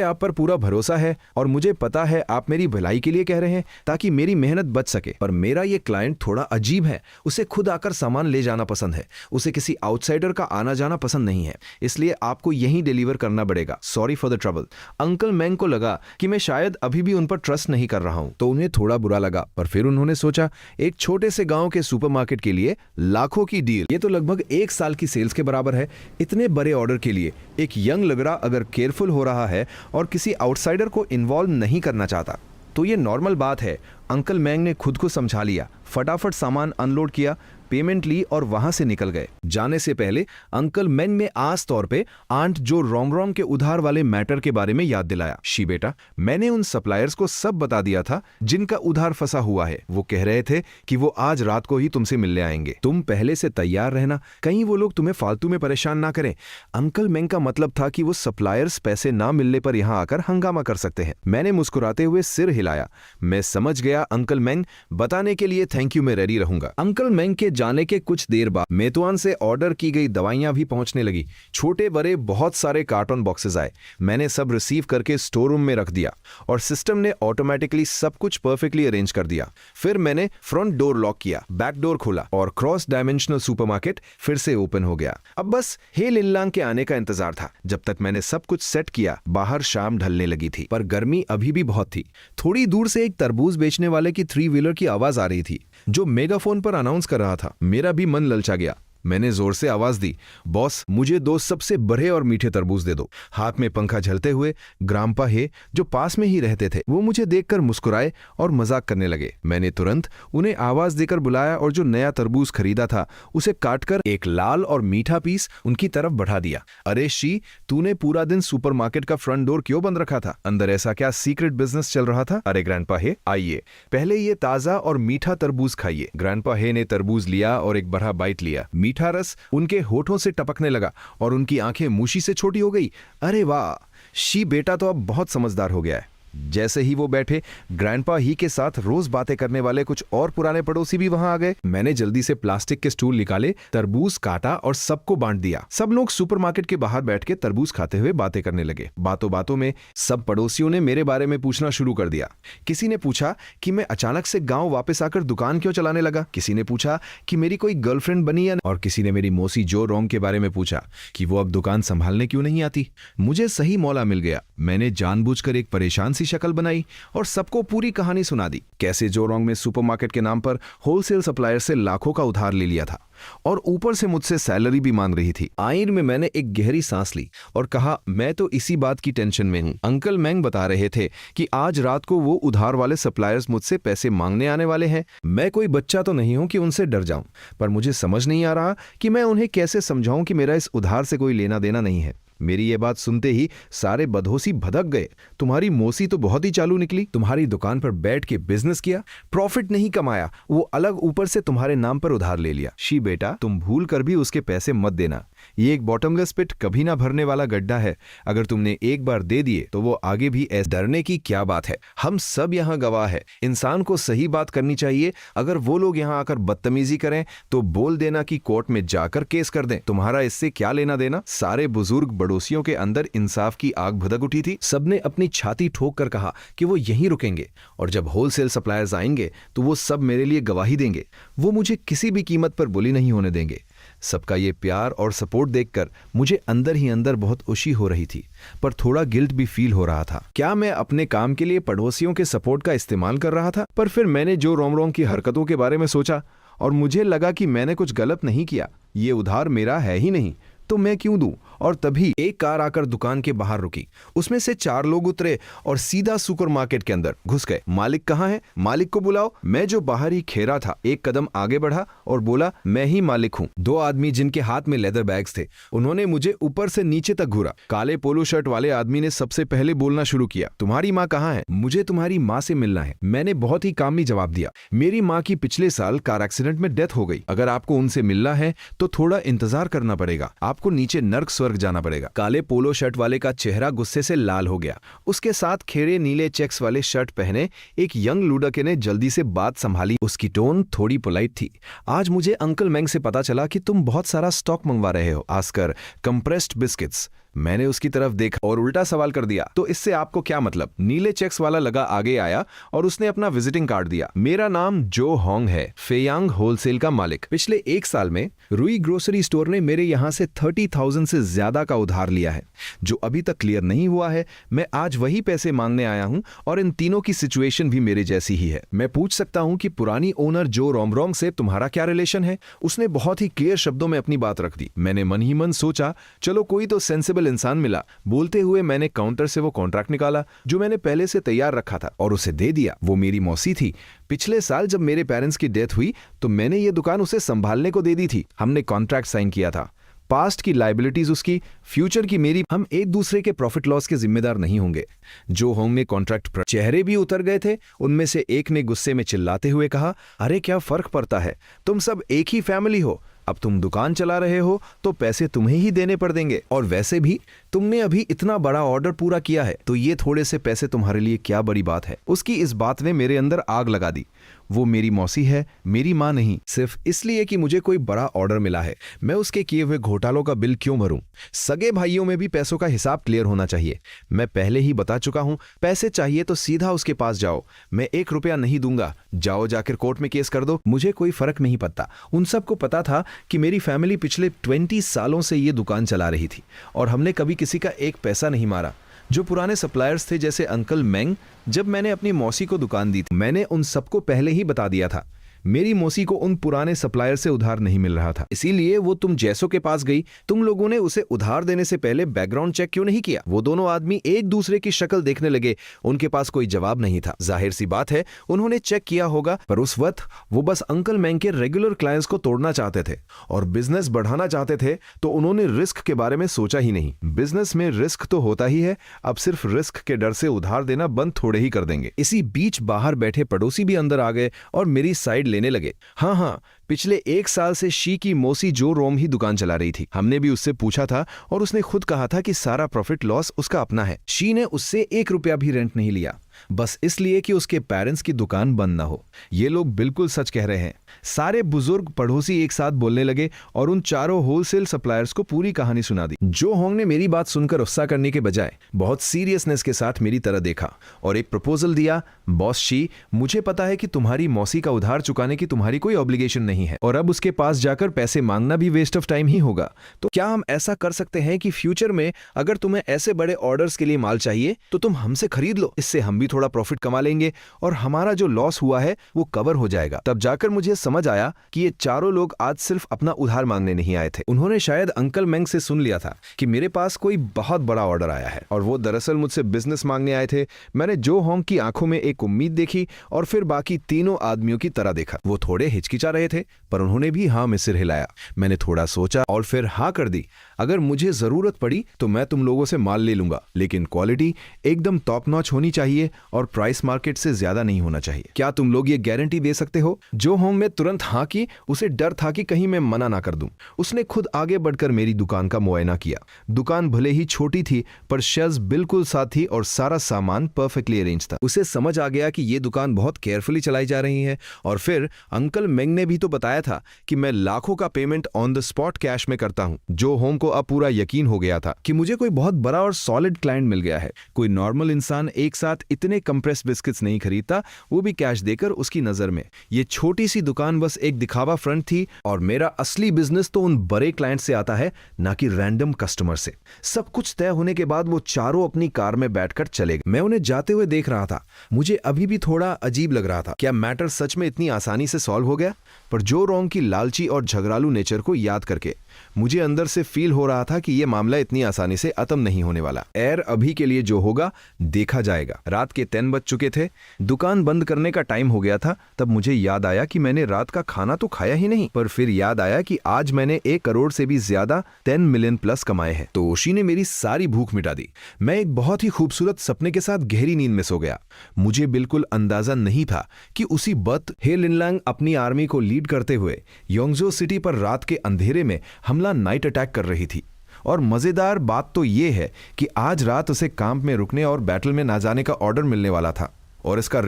आप पर पूरा भरोसा है और मुझे पता है आप मेरी भलाई के लिए कह रहे हैं ताकि मेरी मेहनत बच सके, पर मेरा ये क्लाइंट थोड़ा अजीब है। उसे खुद आकर सामान ले जाना पसंद है, उसे किसी आउटसाइडर का आना जाना पसंद नहीं है, इसलिए आपको यहीं डिलीवर करना पड़ेगा। Sorry for the trouble. Uncle Meng को लगा कि मैं शायद अभी भी उन पर ट्रस्ट नहीं कर रहा हूं, तो उन्हें थोड़ा बुरा लगा, पर फिर उन्होंने सोचा, एक छोटे से गांव के सुपरमार्केट के लिए लाखों की डील, ये तो लगभग 1 साल की सेल्स के बराबर है। इतने बड़े ऑर्डर के लिए एक यंग लगड़ा अगर केयरफुल हो रहा है और किसी आउटसाइडर को इन्वॉल्व नहीं करना चाहता तो ये नॉर्मल बात है। अंकल मेंग ने खुद को समझा लिया, फटाफट सामान अनलोड किया, पेमेंट ली और वहां से निकल गए। जाने से पहले अंकल मेंग ने आस तौर पे आंट जो रोम के उधार वाले मैटर के बारे में याद दिलाया। शी बेटा, मैंने उन सप्लायर्स को सब बता दिया था जिनका उधार फंसा हुआ है। वो कह रहे थे कि वो आज रात को ही तुमसे मिलने आएंगे, तुम पहले से तैयार रहना, कहीं वो लोग तुम्हें फालतू में परेशान ना करें। अंकल मेंग का मतलब था कि वो सप्लायर्स पैसे ना मिलने पर यहां आकर हंगामा कर सकते हैं। मैंने मुस्कुराते हुए सिर हिलाया। मैं समझ गया अंकल मेंग, बताने के लिए थैंक यू, मैं रेडी रहूंगा। अंकल मेंग के जाने के कुछ देर बाद मेतवान से ऑर्डर की गई दवाइयां भी पहुंचने लगी। छोटे बड़े बहुत सारे कार्टन बॉक्सेस आए। मैंने सब रिसीव करके स्टोर रूम में रख दिया और सिस्टम ने ऑटोमेटिकली सब कुछ परफेक्टली अरेंज कर दिया। फिर मैंने फ्रंट डोर लॉक किया, बैक डोर खोला और क्रॉस डायमेंशनल सुपरमार्केट फिर से ओपन हो गया। अब बस हे लिनलांग के आने का इंतजार था। जब तक मैंने सब कुछ सेट किया, बाहर शाम ढलने लगी थी, पर गर्मी अभी भी बहुत थी। थोड़ी दूर से एक तरबूज बेचने वाले की 3 व्हीलर की आवाज आ रही थी जो मेगाफोन पर अनाउंस कर रहा था। मेरा भी मन ललचा गया। मैंने जोर से आवाज दी, बॉस मुझे 2 सबसे बड़े और मीठे तरबूज दे दो। हाथ में पंखा झलते हुए ग्राम्पा हे जो पास में ही रहते थे वो मुझे देखकर मुस्कुराए और मजाक करने लगे। मैंने तुरंत उन्हें आवाज देकर बुलाया और जो नया तरबूज खरीदा था उसे काटकर एक लाल और मीठा पीस उनकी तरफ बढ़ा दिया। अरे शी, तूने पूरा दिन सुपरमार्केट का फ्रंट डोर क्यों बंद रखा था? अंदर ऐसा क्या सीक्रेट बिजनेस चल रहा था? अरे ग्रैंडपा हे, आइए पहले ये ताजा और मीठा तरबूज खाइए। ग्रैंडपा हे ने तरबूज लिया और एक बड़ा बाइट लिया। मीठा रस उनके होठों से टपकने लगा और उनकी आंखें मूशी से छोटी हो गई। अरे वाह, शी बेटा तो अब बहुत समझदार हो गया है। जैसे ही वो बैठे, ग्रैंडपा ही के साथ रोज बातें करने वाले कुछ और पुराने पड़ोसी भी वहां आ गए। मैंने जल्दी से प्लास्टिक के स्टूल निकाले, तरबूज काटा और सबको बांट दिया। सब लोग सुपरमार्केट के बाहर बैठ के तरबूज खाते हुए बातें करने लगे। बातों बातों में सब पड़ोसियों ने मेरे बारे में पूछना शुरू कर दिया। किसी ने पूछा कि मैं अचानक से गांव वापस आकर दुकान क्यों चलाने लगा। किसी ने पूछा कि मेरी कोई गर्लफ्रेंड बनी या, और किसी ने मेरी मौसी जो रोंग के बारे में पूछा कि वो अब दुकान संभालने क्यों नहीं आती। मुझे सही मौला मिल गया। मैंने जानबूझकर एक परेशान सी शक्ल बनाई और सबको पूरी कहानी सुना दी। कैसे जोरोंग में सुपरमार्केट के नाम पर होलसेल सप्लायर से लाखों का उधार ले लिया था और ऊपर से मुझसे सैलरी भी मांग रही थी। आखिर में मैंने एक गहरी सांस ली और कहा, मैं तो इसी बात की टेंशन में हूं। अंकल मैंग बता रहे थे कि आज रात को वो उधार वाले सप्लायर्स मुझसे पैसे मांगने आने वाले हैं। मैं कोई बच्चा तो नहीं हूं कि उनसे डर जाऊं, पर मुझे समझ नहीं आ रहा कि मैं उन्हें कैसे समझाऊं कि मेरा इस उधार से कोई लेना देना नहीं है। मेरी ये बात सुनते ही सारे बदहोशी भदक गए। तुम्हारी मौसी तो बहुत ही चालू निकली। तुम्हारी दुकान पर बैठ के बिजनेस किया, प्रॉफिट नहीं कमाया, वो अलग ऊपर से तुम्हारे नाम पर उधार ले लिया। शी बेटा, तुम भूल कर भी उसके पैसे मत देना। ये एक बॉटमलेस पिट, कभी ना भरने वाला गड्ढा है। अगर तुमने एक बार दे दिए तो वो आगे भी ऐसे डरने की क्या बात है। हम सब यहाँ गवाह है। इंसान को सही बात करनी चाहिए। अगर वो लोग यहाँ आकर बदतमीजी करें तो बोल देना कि कोर्ट में जाकर केस कर दें। तुम्हारा इससे क्या लेना देना। सारे बुजुर्ग पड़ोसियों के अंदर इंसाफ की आग भड़क उठी थी। सबने अपनी छाती ठोक कर कहा कि वो यहीं रुकेंगे और जब होलसेल सप्लायर्स आएंगे तो वो सब मेरे लिए गवाही देंगे। वो मुझे किसी भी कीमत पर बुली नहीं होने देंगे। सबका ये प्यार और सपोर्ट देखकर मुझे अंदर ही अंदर बहुत खुशी हो रही थी, पर थोड़ा गिल्ट भी फील हो रहा था। क्या मैं अपने काम के लिए पड़ोसियों के सपोर्ट का इस्तेमाल कर रहा था? पर फिर मैंने जो रोमरोंग की हरकतों के बारे में सोचा और मुझे लगा कि मैंने कुछ गलत नहीं किया। ये उधार मेरा है ही नहीं तो मैं क्यों दूं? और तभी एक कार आकर दुकान के बाहर रुकी। उसमें से 4 लोग उतरे और सीधा सुपरमार्केट के अंदर घुस गए। मालिक कहाँ है? मालिक को बुलाओ। मैं जो बाहर ही खेरा था, एक कदम आगे बढ़ा और बोला, मैं ही मालिक हूँ। 2 आदमी जिनके हाथ में लेदर बैग्स थे, उन्होंने मुझे ऊपर से नीचे तक घूरा। काले पोलो शर्ट वाले आदमी ने सबसे पहले बोलना शुरू किया, तुम्हारी माँ कहाँ है? मुझे तुम्हारी माँ से मिलना है। मैंने बहुत ही कामली जवाब दिया, मेरी माँ की पिछले साल कार एक्सीडेंट में डेथ हो गई। अगर आपको उनसे मिलना है तो थोड़ा इंतजार करना पड़ेगा। आपको नीचे नर्क स्वर्ग जाना पड़ेगा। काले पोलो शर्ट वाले का चेहरा गुस्से से लाल हो गया। उसके साथ खेरे नीले चेक्स वाले शर्ट पहने एक यंग लुड़के ने जल्दी से बात संभाली। उसकी टोन थोड़ी पोलाइट थी। आज मुझे अंकल मैंग से पता चला कि तुम बहुत सारा स्टॉक मंगवा रहे हो, खासकर कंप्रेस्ड बिस्किट्स। मैंने उसकी तरफ देखा और उल्टा सवाल कर दिया, तो इससे आपको क्या मतलब? नीले चेक्स वाला लगा आगे आया और उसने अपना विजिटिंग कार्ड दिया। मेरा नाम जो होंग है, फेयांग होलसेल का मालिक। पिछले 1 साल में रुई ग्रोसरी स्टोर ने मेरे यहाँ से 30,000 से ज्यादा का उधार लिया है, जो अभी तक क्लियर नहीं हुआ है। मैं आज वही पैसे मांगने आया हूँ और इन तीनों की सिचुएशन भी मेरे जैसी ही है। मैं पूछ सकता हूँ कि पुरानी ओनर जो रोमरोंग से तुम्हारा क्या रिलेशन है? उसने बहुत ही क्लियर शब्दों में अपनी बात रख दी। मैंने मन ही मन सोचा, चलो कोई तो सेंसिबल इंसान मिला। बोलते हुए मैंने काउंटर से वो कॉन्ट्रैक्ट निकाला जो मैंने पहले से तैयार रखा था और उसे दे दिया। वो मेरी मौसी थी। पिछले साल जब मेरे पेरेंट्स की डेथ हुई तो मैंने ये दुकान उसे संभालने को दे दी थी। हमने कॉन्ट्रैक्ट साइन किया था। पास्ट की लायबिलिटीज उसकी, फ्यूचर की मेरी। हम एक दूसरे के प्रॉफिट लॉस के जिम्मेदार नहीं होंगे। जो होंग ने कॉन्ट्रैक्ट पर चेहरे भी उतर गए थे। उनमें से एक ने गुस्से में चिल्लाते हुए कहा, अरे क्या फर्क पड़ता है, तुम सब एक ही फैमिली हो। अब तुम दुकान चला रहे हो तो पैसे तुम्हें ही देने पड़ देंगे, और वैसे भी तुमने अभी इतना बड़ा ऑर्डर पूरा किया है तो ये थोड़े से पैसे तुम्हारे लिए क्या बड़ी बात है। उसकी इस बात ने मेरे अंदर आग लगा दी। वो मेरी मौसी है, मेरी माँ नहीं। सिर्फ इसलिए कि मुझे कोई बड़ा ऑर्डर मिला है, मैं उसके किए हुए घोटालों का बिल क्यों भरूं? सगे भाइयों में भी पैसों का हिसाब क्लियर होना चाहिए। मैं पहले ही बता चुका हूं, पैसे चाहिए तो सीधा उसके पास जाओ। मैं 1 रुपया नहीं दूंगा। जाओ जाकर कोर्ट में केस कर दो, मुझे कोई फर्क नहीं पड़ता। उन सबको पता था कि मेरी फैमिली पिछले 20 सालों से ये दुकान चला रही थी और हमने कभी किसी का एक पैसा नहीं मारा। जो पुराने सप्लायर्स थे जैसे अंकल मैंग, जब मैंने अपनी मौसी को दुकान दी थी, मैंने उन सबको पहले ही बता दिया था। मेरी मौसी को उन पुराने सप्लायर से उधार नहीं मिल रहा था, इसीलिए वो तुम जैसों के पास गई। तुम लोगों ने उसे उधार देने से पहले बैकग्राउंड चेक क्यों नहीं किया? वो दोनों आदमी एक दूसरे की शक्ल देखने लगे। उनके पास कोई जवाब नहीं था। जाहिर सी बात है उन्होंने चेक किया होगा, पर उस वक्त वो बस अंकल मैंग के रेगुलर क्लाइंट्स को तोड़ना चाहते थे और बिजनेस बढ़ाना चाहते थे, तो उन्होंने रिस्क के बारे में सोचा ही नहीं। बिजनेस में रिस्क तो होता ही है, अब सिर्फ रिस्क के डर से उधार देना बंद थोड़े ही कर देंगे। इसी बीच बाहर बैठे पड़ोसी भी अंदर आ गए और मेरी साइड लेने लगे। हाँ, पिछले 1 साल से शी की मौसी जो रोम ही दुकान चला रही थी। हमने भी उससे पूछा था और उसने खुद कहा था कि सारा प्रॉफिट लॉस उसका अपना है। शी ने उससे 1 रुपया भी रेंट नहीं लिया, बस इसलिए कि उसके पेरेंट्स की दुकान बंद ना हो। ये लोग बिल्कुल सच कह रहे हैं। सारे बुजुर्ग पड़ोसी एक साथ बोलने लगे और उन चारों होलसेल सप्लायर्स को पूरी कहानी सुना दी। जो होंग ने मेरी बात सुनकर गुस्सा करने के बजाय बहुत सीरियसनेस के साथ मेरी तरह देखा और एक प्रपोजल दिया। बॉस शी, मुझे पता है कि तुम्हारी मौसी का उधार चुकाने की तुम्हारी कोई ऑब्लिगेशन नहीं है और अब उसके पास जाकर पैसे मांगना भी वेस्ट ऑफ टाइम ही होगा। तो क्या हम ऐसा कर सकते हैं कि फ्यूचर में अगर तुम्हें ऐसे बड़े ऑर्डर्स के लिए माल चाहिए तो तुम हमसे खरीद लो। इससे हम भी थोड़ा प्रॉफिट कमा लेंगे और हमारा जो लॉस हुआ है वो कवर हो जाएगा। तब जाकर मुझे समझ आया कि ये चारों लोग आज सिर्फ अपना उधार मांगने नहीं आए थे। उन्होंने शायद अंकल मैंग से सुन लिया था कि मेरे पास कोई बहुत बड़ा ऑर्डर आया है और वो दरअसल मुझसे बिजनेस मांगने आए थे। मैंने जो होंग की आंखों में एक उम्मीद देखी और फिर बाकी तीनों आदमियों की तरह देखा। वो थोड़े हिचकिचा रहे थे पर उन्होंने भी हाँ में सिर हिलाया। मैंने थोड़ा सोचा और फिर हाँ कर दी। अगर मुझे जरूरत पड़ी तो मैं तुम लोगों से माल ले लूंगा, लेकिन क्वालिटी एकदम टॉप नॉच होनी चाहिए और प्राइस मार्केट से ज्यादा नहीं होना चाहिए। क्या तुम लोग ये गारंटी दे सकते हो? जो होंग में तुरंत हाँ की। उसे डर था कि कहीं मैं मना ना कर दूं। उसने खुद आगे बढ़कर मेरी दुकान का मुआयना किया। दुकान भले ही छोटी थी पर शेल्व्स बिल्कुल साफ थी और सारा सामान परफेक्टली अरेंज था। उसे समझ आ गया कि ये दुकान बहुत केयरफुली चलाई जा रही है। और फिर अंकल मेंग ने भी तो बताया था कि मैं लाखों का payment on the spot cash में करता हूं। जो होंग को अब पूरा यकीन हो गया था कि मुझे कोई बहुत बड़ा और सॉलिड क्लाइंट मिल गया है। कोई नॉर्मल इंसान एक साथ इतने कंप्रेस बिस्किट्स नहीं खरीदता, वो भी कैश देकर। उसकी नजर में ये छोटी सी दुकान बस एक दिखावा फ्रंट थी और मेरा असली बिजनेस तो उन बड़े क्लाइंट से आता है, ना कि रैंडम कस्टमर से। सब कुछ तय होने के बाद वो चारों अपनी कार में बैठकर चले गए। मैं उन्हें जाते हुए देख रहा था। मुझे अभी भी थोड़ा अजीब लग रहा था। क्या मैटर सच में इतनी आसानी से सॉल्व हो गया? पर जो रोंग की लालची और झगड़ालू नेचर को याद करके मुझे अंदर से फील हो रहा था कि यह मामला इतनी आसानी से खत्म नहीं होने वाला। अभी के लिए जो होगा देखा जाएगा। रात के 10 बज चुके थे। दुकान बंद करने का टाइम हो गया था। तब मुझे याद आया कि मैंने रात का खाना तो खाया ही नहीं। पर फिर याद आया कि आज मैंने 1 करोड़ से भी ज्यादा 10 मिलियन प्लस कमाए हैं। तो उसी ने मेरी सारी भूख मिटा दी। मैं एक बहुत ही खूबसूरत सपने के साथ गहरी नींद में सो गया। मुझे बिल्कुल अंदाजा नहीं था कि उसी वक्त हे लिनलांग अपनी आर्मी को लीड करते हुए योंगजो सिटी पर रात के अंधेरे में हमला नाइट अटैक कर रही थी। और मजेदार बात तो ये है कि आज रात उसे कैंप में रुकने और बैटल में ना जाने का ऑर्डर मिलने वाला था। और इसका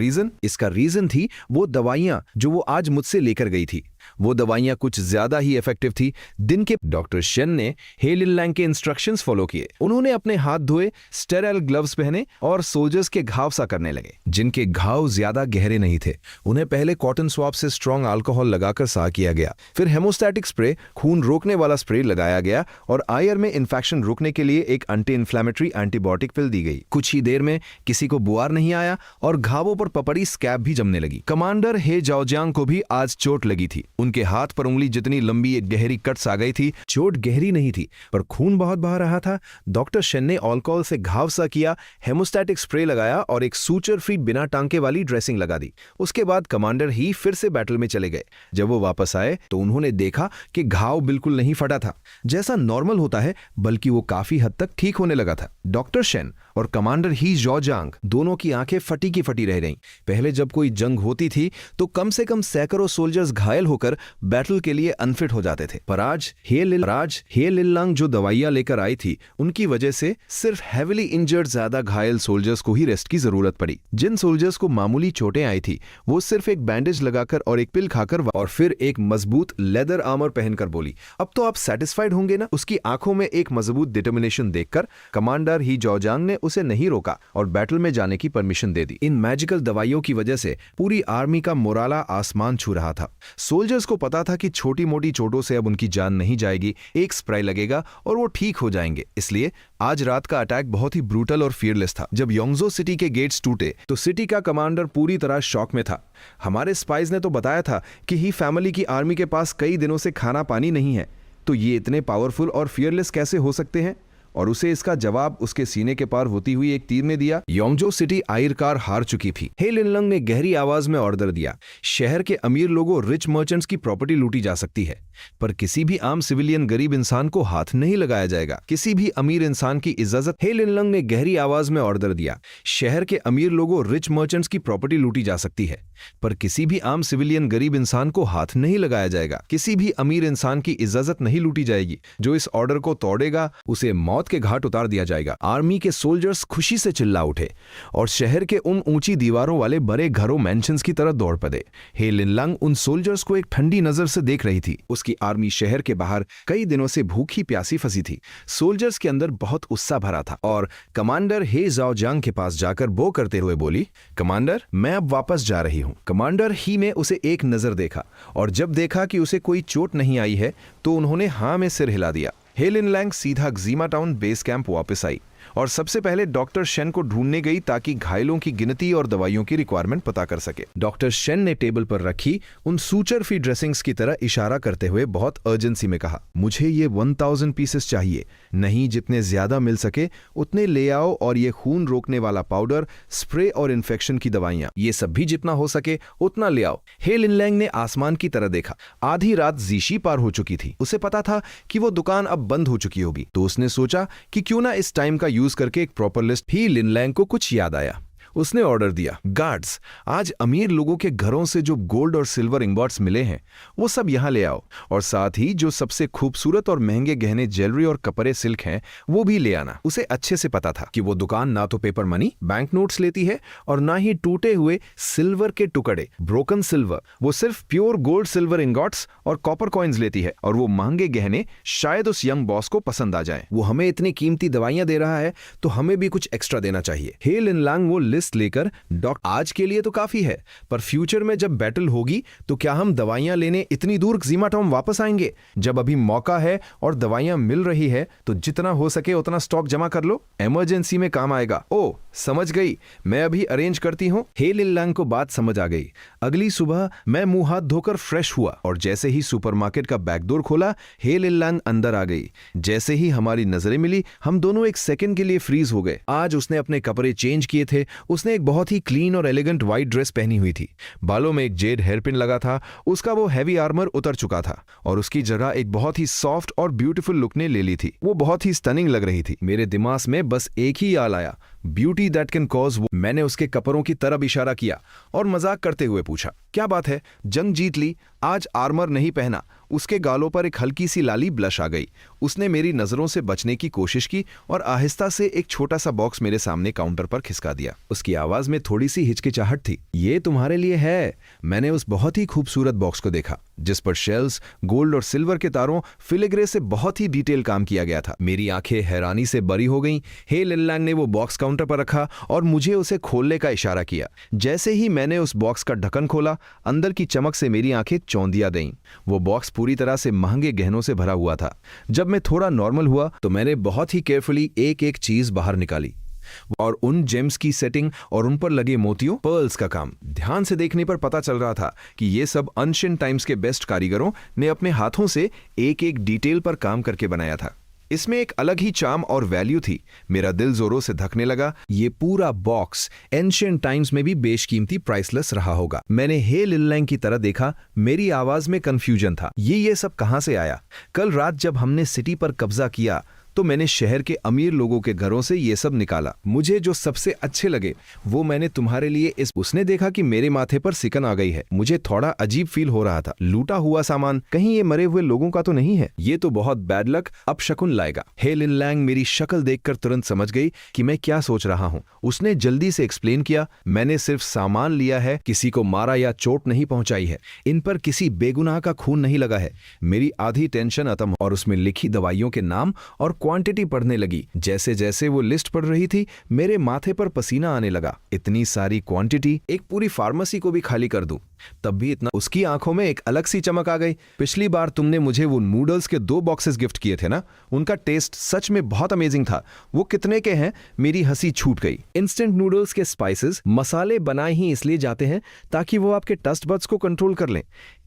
रीजन थी वो दवाइयां जो वो आज मुझसे लेकर गई थी। वो दवाइयां कुछ ज्यादा ही इफेक्टिव थी। दिन के डॉक्टर शेन ने हे लिनलांग के इंस्ट्रक्शंस फॉलो किए। उन्होंने अपने हाथ धोए, स्टेराइल ग्लव्स पहने और सोल्जर्स के घाव सा करने लगे। जिनके घाव ज्यादा गहरे नहीं थे उन्हें पहले कॉटन स्वाब से स्ट्रॉन्ग अल्कोहल लगाकर सा किया गया। फिर हेमोस्टैटिक स्प्रे, खून रोकने वाला स्प्रे लगाया गया और आयर में इन्फेक्शन रोकने के लिए एक एंटी इन्फ्लेमेटरी एंटीबायोटिक पिल दी गई। कुछ ही देर में किसी को बुआर नहीं आया और घावों पर पपड़ी स्कैब भी जमने लगी। कमांडर हे जाओजियांग को भी आज चोट लगी थी। उनके हाथ पर उंगली जितनी लंबी एक गहरी कट्स आ गई थी। चोट गहरी नहीं थी पर खून बहुत बह रहा था। डॉक्टर शेन ने अल्कोहल से घाव सा किया, हेमोस्टैटिक स्प्रे लगाया और एक सूचर फ्री बिना टांके वाली ड्रेसिंग लगा दी। उसके बाद कमांडर ही फिर से बैटल में चले गए। जब वो वापस आए तो उन्होंने देखा कि घाव बिल्कुल नहीं फटा था जैसा नॉर्मल होता है, बल्कि वो काफी हद तक ठीक होने लगा था। डॉक्टर शेन और कमांडर ही जाओजियांग दोनों की आंखें फटी की फटी रह गईं। पहले जब कोई जंग होती थी तो कम से कम सैकड़ों सोल्जर्स घायल होकर बैटल के लिए अनफिट हो जाते थे। पर आज हे लिनलांग जो दवाइयां लेकर आई थी उनकी वजह से सिर्फ हेविली इंजर्ड ज्यादा घायल सोल्जर्स को ही रेस्ट की जरूरत पड़ी। जिन सोल्जर्स को मामूली चोटें आई थी वो सिर्फ एक बैंडेज लगाकर और एक पिल खाकर और फिर एक मजबूत लेदर आर्मर पहनकर बोली, अब तो आप सेटिस्फाइड होंगे ना? उसकी आंखों में एक मजबूत डिटर्मिनेशन देखकर कमांडर ही जाओजियांग ने उसे नहीं रोका और बैटल में जाने की परमिशन दे दी। इन मैजिकल दवाइयों की वजह से पूरी आर्मी का मोराला आसमान छू रहा था। सोल्जर सोल्जर्स को पता था कि छोटी मोटी चोटों से अब उनकी जान नहीं जाएगी, एक स्प्रे लगेगा और वो ठीक हो जाएंगे। इसलिए आज रात का अटैक बहुत ही ब्रूटल और फियरलेस था। जब योंगजो सिटी के गेट्स टूटे तो सिटी का कमांडर पूरी तरह शॉक में था। हमारे स्पाइज ने तो बताया था कि ही फैमिली की आर्मी के पास कई दिनों से खाना पानी नहीं है, तो ये इतने पावरफुल और फियरलेस कैसे हो सकते हैं? और उसे इसका जवाब उसके सीने के पार होती हुई एक तीर ने दिया। योंगजो सिटी आखिरकार हार चुकी थी। हे लिनलंग ने गहरी आवाज में ऑर्डर दिया, शहर के अमीर लोगों रिच मर्चेंट्स की प्रॉपर्टी लूटी जा सकती है, पर किसी भी आम सिविलियन गरीब इंसान को हाथ नहीं लगाया जाएगा। किसी भी अमीर इंसान की इजाजत। हे लिनलंग ने गहरी आवाज में ऑर्डर दिया, शहर के अमीर लोगों रिच मर्चेंट्स की प्रॉपर्टी लूटी जा सकती है, पर किसी भी आम सिविलियन गरीब इंसान को हाथ नहीं लगाया जाएगा। किसी भी अमीर इंसान की इजाजत नहीं लूटी जाएगी। जो इस ऑर्डर को तोड़ेगा उसे मौत के घाट उतार दिया जाएगा। आर्मी के सोल्जर्स खुशी से चिल्ला उठे और शहर के उन ऊंची दीवारों वाले बड़े घरों मैंशंस की तरफ दौड़ पड़े। हे लिनलंग उन सोल्जर्स को एक ठंडी नजर से देख रही थी। उसकी आर्मी शहर के बाहर कई दिनों से भूखी प्यासी फंसी थी। सोल्जर्स के अंदर बहुत उत्साह भरा था और कमांडर हे जाओजांग के पास जाकर बो करते हुए बोली, कमांडर मैं अब वापस जा रही हूं। कमांडर ही में उसे एक नजर देखा और जब देखा कि उसे कोई चोट नहीं आई है तो उन्होंने हाँ में सिर हिला दिया। हे लिनलैंग सीधा ग्जीमा टाउन बेस कैंप वापस आई और सबसे पहले डॉक्टर शेन को ढूंढने गई ताकि घायलों की गिनती और दवाइयों की रिक्वायरमेंट पता कर सके। डॉक्टर शेन ने टेबल पर रखी उन सूचर फी ड्रेसिंग्स की तरह इशारा करते हुए बहुत अर्जेंसी में कहा, मुझे ये 1000 पीसेस चाहिए, नहीं जितने ज्यादा मिल सके उतने ले आओ, और ये खून रोकने वाला पाउडर, स्प्रे और इन्फेक्शन की दवाइयां, ये सब भी जितना हो सके उतना ले आओ। हे लिनलैंग ने आसमान की तरह देखा। आधी रात जीशी पार हो चुकी थी। उसे पता था कि वो दुकान अब बंद हो चुकी होगी, तो उसने सोचा कि क्यों ना इस टाइम का यूज करके एक प्रॉपर लिस्ट। ही लिनलैंग को कुछ याद आया। उसने ऑर्डर दिया, गार्ड्स आज अमीर लोगों के घरों से जो गोल्ड और सिल्वर इंगॉट्स मिले हैं वो सब यहां ले आओ, और साथ ही जो सबसे खूबसूरत और महंगे गहने, ज्वेलरी और कपड़े सिल्क हैं वो भी ले आना। उसे अच्छे से पता था कि वो दुकान ना तो पेपर मनी, बैंक नोट्स लेती है और ना ही टूटे हुए सिल्वर के टुकड़े, ब्रोकन सिल्वर। वो सिर्फ प्योर गोल्ड सिल्वर इंगॉट्स और कॉपर कॉइन्स लेती है, और वो महंगे गहने शायद उस यंग बॉस को पसंद आ जाए। वो हमें इतनी कीमती दवाइयां दे रहा है तो हमें भी कुछ एक्स्ट्रा देना चाहिए। हे लिनलैंग वो लेकर आज के लिए तो काफी है, पर फ्यूचर में जब बैटल होगी तो क्या हम दवाइयां लेने इतनी दूर ग्जीमा टाउन वापस आएंगे? जब अभी मौका है और दवाइयां मिल रही है तो जितना हो सके उतना स्टॉक जमा कर लो, इमरजेंसी में काम आएगा। ओ समझ गई, मैं अभी अरेंज करती हूँ। हे लिनलैंग को बात समझ आ गई। अगली सुबह मैं मुंह हाथ धोकर फ्रेश हुआ और जैसे ही सुपरमार्केट का बैकडोर खोला, हे लिनलैंग अंदर आ गई। जैसे ही हमारी नजरें मिली हम दोनों एक सेकंड के लिए फ्रीज हो गए। आज उसने अपने कपड़े चेंज किए थे। उसने एक बहुत ही क्लीन और एलिगेंट व्हाइट ड्रेस पहनी हुई थी। बालों में एक जेड हेयरपिन लगा था। उसका वो हैवी आर्मर उतर चुका था और उसकी जगह एक बहुत ही सॉफ्ट और ब्यूटीफुल लुक ने ले ली थी। वो बहुत ही स्टनिंग लग रही थी। मेरे दिमाग में बस एक ही याद आया, ब्यूटी दैट कैन कॉज। मैंने उसके कपड़ों की तरफ इशारा किया और मजाक करते हुए पूछा, क्या बात है, जंग जीत ली, आज आर्मर नहीं पहना? उसके गालों पर एक हल्की सी लाली ब्लश आ गई। उसने मेरी नजरों से बचने की कोशिश की और आहिस्ता से एक छोटा सा बॉक्स मेरे सामने काउंटर पर खिसका दिया। उसकी आवाज में थोड़ी सी हिचकिचाहट थी। ये तुम्हारे लिए है। मैंने उस बहुत ही खूबसूरत बॉक्स को देखा जिस पर शेल्स, गोल्ड और सिल्वर के तारों, फिलिग्रे से बहुत ही डिटेल काम किया गया था। मेरी आंखें हैरानी से बड़ी हो गईं। हे लिनलैंग ने वो बॉक्स काउंटर पर रखा और मुझे उसे खोलने का इशारा किया। जैसे ही मैंने उस बॉक्स का ढक्कन खोला, अंदर की चमक से मेरी आंखें चौंधिया गईं। वो बॉक्स पूरी तरह से महंगे गहनों से भरा हुआ था। जब मैं थोड़ा नॉर्मल हुआ तो मैंने बहुत ही केयरफुली एक एक चीज बाहर निकाली और उन जेम्स की सेटिंग और उन पर लगे मोतियों, पर्ल्स का काम। ध्यान से देखने पर पता चल रहा था कि ये सब एंशिएंट टाइम्स के बेस्ट कारीगरों ने अपने हाथों से एक एक डिटेल पर काम करके बनाया था। इसमें एक अलग ही चार्म और वैल्यू थी। मेरा दिल जोरों से धकने लगा। ये पूरा बॉक्स एंशिएंट टाइम्स में भी बेशकीमती, प्राइसलेस रहा होगा। मैंने हे लिनलैंग की तरह देखा। मेरी आवाज में कंफ्यूजन था। ये सब कहां से आया? कल रात जब हमने सिटी पर कब्जा किया तो मैंने शहर के अमीर लोगों के घरों से ये सब निकाला। मुझे जो सबसे अच्छे लगे वो मैंने तुम्हारे लिए उसने देखा कि मेरे माथे पर सिकन आ गई है। मुझे थोड़ा अजीब फील हो रहा था। लूटा हुआ सामान, कहीं ये मरे हुए लोगों का तो नहीं है? ये तो बहुत बैड लक, अब शकुन लाएगा। हे लिनलैंग मेरी शक्ल देखकर तुरंत समझ गई कि मैं क्या सोच रहा हूँ। उसने जल्दी से एक्सप्लेन किया, मैंने सिर्फ सामान लिया है, किसी को मारा या चोट नहीं पहुंचाई है। इन पर किसी बेगुनाह का खून नहीं लगा है। मेरी आधी टेंशन खत्म और उसमें लिखी दवाइयों के नाम और क्वांटिटी पढ़ने लगी। जैसे जैसे वो लिस्ट पढ़ रही थी, मेरे माथे पर पसीना आने लगा। इतनी सारी क्वांटिटी, एक पूरी फार्मेसी को भी खाली कर दूं, तब भी इतना। उसकी आंखों में एक अलग सी चमक आ गई। पिछली बार तुमने मुझे वो नूडल्स के 2 बॉक्सेस गिफ्ट किए थे ना, उनका टेस्ट सच में बहुत अमेजिंग था। वो कितने के हैं? मेरी हंसी छूट गई। इंस्टेंट नूडल्स के स्पाइसेस, मसाले बनाए ही इसलिए जाते हैं ताकि वो आपके टेस्ट बड्स को कंट्रोल कर लें।